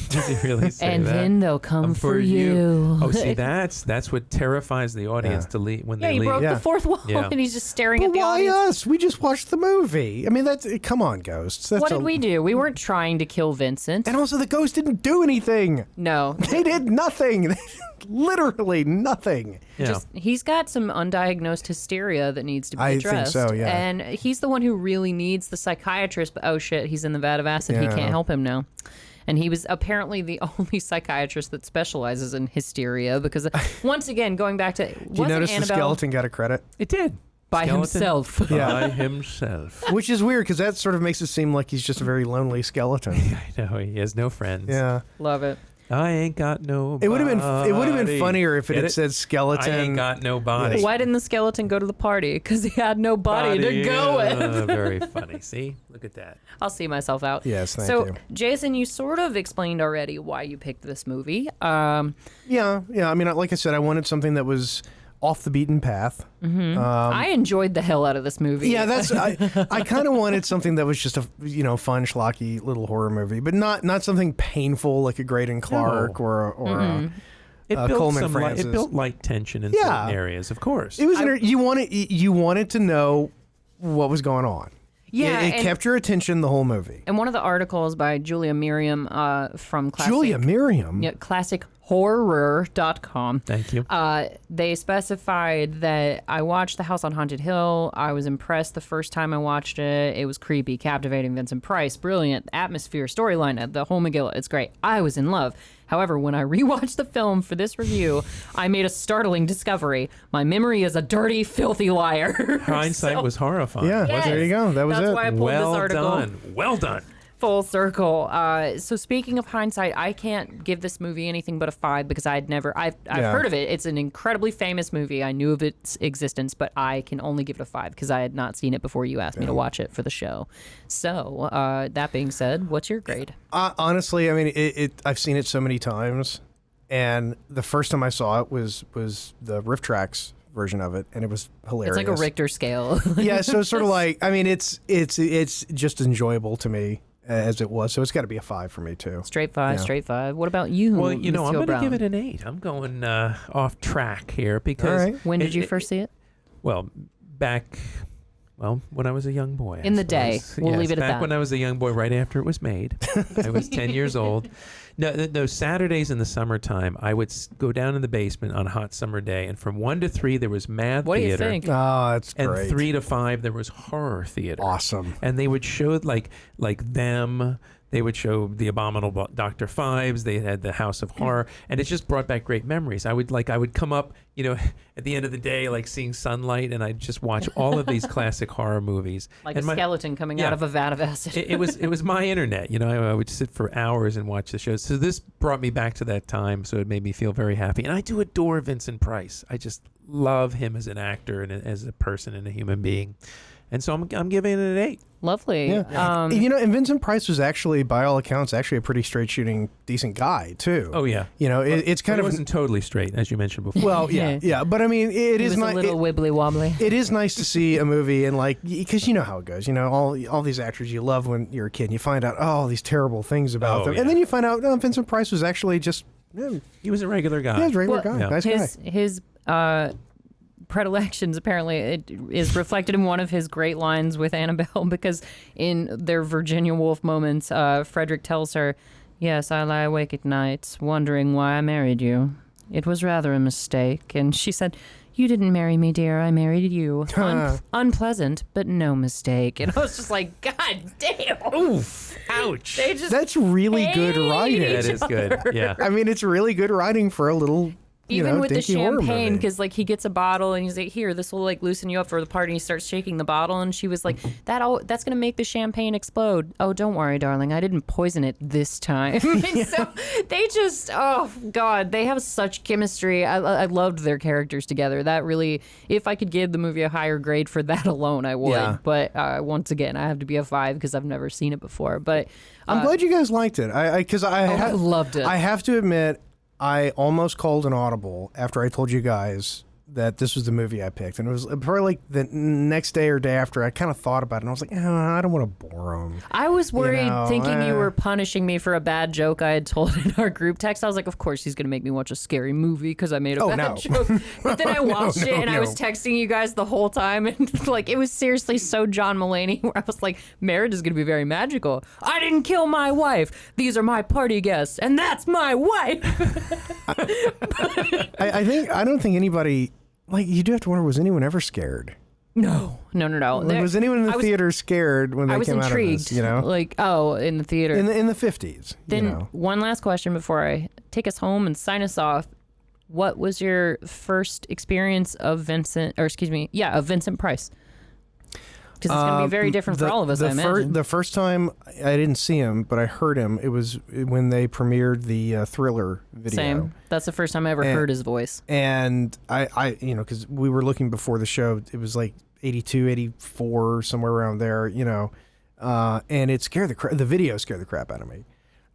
Does he really say and that? then they'll come for you. Oh, see, that's what terrifies the audience to leave when they leave. Yeah, he broke the fourth wall and he's just staring at the why audience. Us? We just watched the movie. I mean, come on, ghosts. What did we do? We weren't trying to kill Vincent. And also, the ghost didn't do anything. No. They did nothing. Literally nothing. Yeah. He's got some undiagnosed hysteria that needs to be addressed. I think so, yeah. And he's the one who really needs the psychiatrist, but oh shit, he's in the vat of acid. Yeah. He can't help him now. And he was apparently the only psychiatrist that specializes in hysteria because, once again, going back to... Do you notice Annabelle, the skeleton got a credit? It did. By himself. By himself. Which is weird because that sort of makes it seem like he's just a very lonely skeleton. I know. He has no friends. Yeah. Love it. I ain't got no It would have been funnier if it had said skeleton. I ain't got no body. Why didn't the skeleton go to the party? Because he had no body to go with. Very funny. See? Look at that. I'll see myself out. Yes, thank you. you. So, Jason, you sort of explained already why you picked this movie. Yeah. I mean, like I said, I wanted something that was off the beaten path. Mm-hmm. I enjoyed the hell out of this movie. Yeah, I kind of wanted something that was just a fun schlocky little horror movie, but not something painful like a Graydon Clark or Coleman Francis. It built light tension in certain areas, of course. It was you wanted to know what was going on. Yeah, it kept your attention the whole movie. And one of the articles by Julia Merriam from Classic... Julia Merriam? Yeah, classichorror.com. Thank you. They specified that I watched The House on Haunted Hill. I was impressed the first time I watched it. It was creepy, captivating, Vincent Price, brilliant, atmosphere, storyline, the whole Megillah. It's great. I was in love. However, when I rewatched the film for this review, I made a startling discovery. My memory is a dirty, filthy liar. Hindsight was horrifying. Yeah, Yes. There you go. That's That's why I pulled this article. Well done. Full circle. So speaking of hindsight, I can't give this movie anything but a 5 because I've heard of it. It's an incredibly famous movie. I knew of its existence, but I can only give it a 5 because I had not seen it before you asked me to watch it for the show. So that being said, what's your grade? Honestly, I mean, I've seen it so many times, and the first time I saw it was the Riff Tracks version of it, and it was hilarious. It's like a Richter scale. Yeah, so it's sort of like, I mean, it's just enjoyable to me as it was, so it's got to be a 5 for me too. Straight 5. What about you? Well, I'm going to give it an 8. I'm going off track here because. When did you first see it? Well, back. Well, when I was a young boy. In the day. We'll leave it at that. Back when I was a young boy, right after it was made. I was 10 years old. No, those Saturdays in the summertime, I would go down in the basement on a hot summer day, and from 1 to 3, there was mad theater. What do you think? Oh, that's great. And 3 to 5, there was horror theater. Awesome. And they would show like Them, They would show the Abominable Dr. Phibes. They had the House of Horror, and it just brought back great memories. I would come up, at the end of the day, like seeing sunlight, and I'd just watch all of these classic horror movies. Like and a skeleton coming out of a vat of acid. It was my internet. I would sit for hours and watch the shows. So this brought me back to that time. So it made me feel very happy. And I do adore Vincent Price. I just love him as an actor and as a person and a human being. And so I'm giving it an 8. Lovely. Yeah. And Vincent Price was actually, by all accounts, actually a pretty straight shooting, decent guy too. Oh yeah. It's kind of wasn't totally straight, as you mentioned before. Well, yeah. But I mean, it is nice. A little wibbly wobbly. It is nice to see a movie and because you know how it goes. All these actors you love when you're a kid. And you find out all these terrible things about them, and then you find out Vincent Price was actually just he was a regular guy. Yeah, he was a regular guy. Yeah. Nice guy. His predilections, apparently, it is reflected in one of his great lines with Annabelle, because in their Virginia Woolf moments, Frederick tells her, "Yes, I lie awake at nights, wondering why I married you. It was rather a mistake." And she said, "You didn't marry me, dear. I married you. Unpleasant, but no mistake." And I was just like, God damn. Oof. Ouch. That's really good writing. It is good. Yeah. I mean, it's really good writing for a little... Even with the champagne, because he gets a bottle and he's like, "Here, this will loosen you up for the party." And he starts shaking the bottle, and she was like, "That's gonna make the champagne explode." "Oh, don't worry, darling, I didn't poison it this time." So they just, oh God, they have such chemistry. I loved their characters together. That really, if I could give the movie a higher grade for that alone, I would. Yeah. But once again, I have to be a 5 because I've never seen it before. But I'm glad you guys liked it. I loved it. I have to admit, I almost called an audible after I told you guys that this was the movie I picked. And it was probably like the next day or day after, I kind of thought about it. And I was like, I don't want to bore them. I was worried, thinking you were punishing me for a bad joke I had told in our group text. I was like, of course he's going to make me watch a scary movie because I made a bad joke. But then I watched it, and I was texting you guys the whole time. And it was seriously so John Mulaney, where I was like, marriage is going to be very magical. I didn't kill my wife. These are my party guests. And that's my wife. I don't think anybody... you do have to wonder, was anyone ever scared? No. Was anyone in the theater scared when they came out of this? In the theater. In the 50s. Then one last question before I take us home and sign us off. What was your first experience of Vincent Price? Because it's going to be very different for all of us, I imagine. The first time I didn't see him, but I heard him, it was when they premiered the Thriller video. Same. That's the first time I ever heard his voice. And I because we were looking before the show, it was like 82, 84, somewhere around there, and it scared the video scared the crap out of me.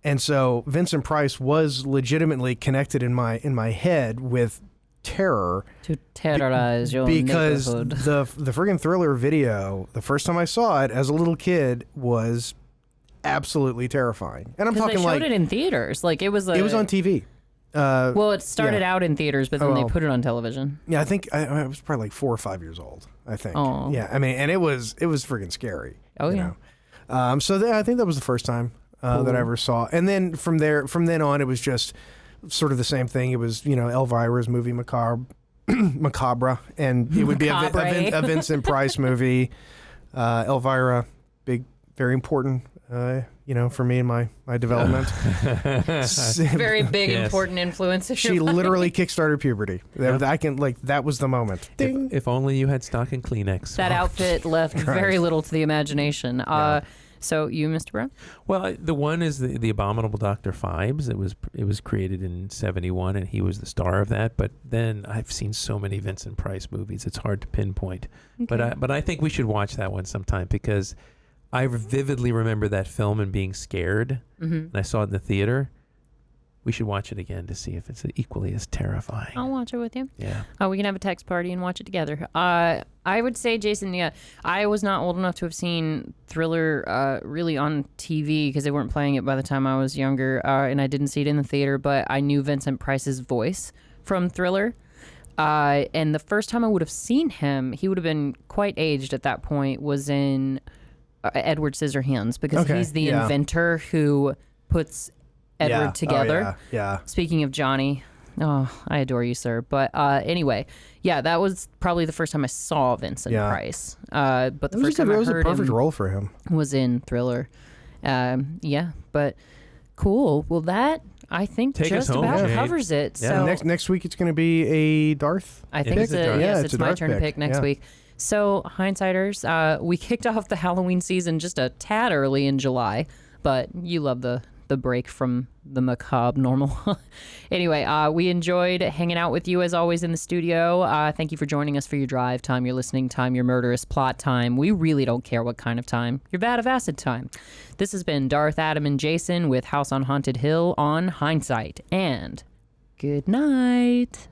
And so Vincent Price was legitimately connected in my head with terror, to terrorize your because neighborhood. the friggin' Thriller video, the first time I saw it as a little kid, was absolutely terrifying. And I'm talking they showed it in theaters. It was on TV. It started out in theaters, but then they put it on television. Yeah, I think I was probably 4 or 5 years old, I think. Oh. Yeah, I mean, and it was friggin' scary. Oh, yeah. I think that was the first time that I ever saw. And then from then on, it was just sort of the same thing. It was, Elvira's movie Macabre, and it would be a Vincent Price movie. Elvira, big, very important, for me and my development. Very big, important influence. She literally kickstarted puberty. That was the moment. Ding. If only you had stock in Kleenex. That outfit left very little to the imagination. So you, Mr. Brown? Well, the one is the Abominable Dr. Phibes. It was created in 1971, and he was the star of that. But then I've seen so many Vincent Price movies, it's hard to pinpoint. Okay. But I think we should watch that one sometime, because I vividly remember that film and being scared. Mm-hmm. And I saw it in the theater. We should watch it again to see if it's equally as terrifying. I'll watch it with you. Yeah. We can have a text party and watch it together. I would say, Jason, I was not old enough to have seen Thriller really on TV, because they weren't playing it by the time I was younger, and I didn't see it in the theater, but I knew Vincent Price's voice from Thriller. And the first time I would have seen him, he would have been quite aged at that point, was in Edward Scissorhands, because he's the inventor who puts Edward together. Yeah. Speaking of Johnny, I adore you, sir. But anyway, that was probably the first time I saw Vincent Price. But the first time I heard it was a perfect role for him. Was in Thriller. But cool. Well, that I think just about covers it. Yeah. So next week it's going to be a Darth. I think it's my turn to pick next week. So, Hindsighters, we kicked off the Halloween season just a tad early in July, but you love the break from the macabre normal. Anyway, we enjoyed hanging out with you as always in the studio. Thank you for joining us for your drive time, your listening time, your murderous plot time. We really don't care what kind of time. Your vat of acid time. This has been Darth, Adam, and Jason with House on Haunted Hill on Hindsight. And good night.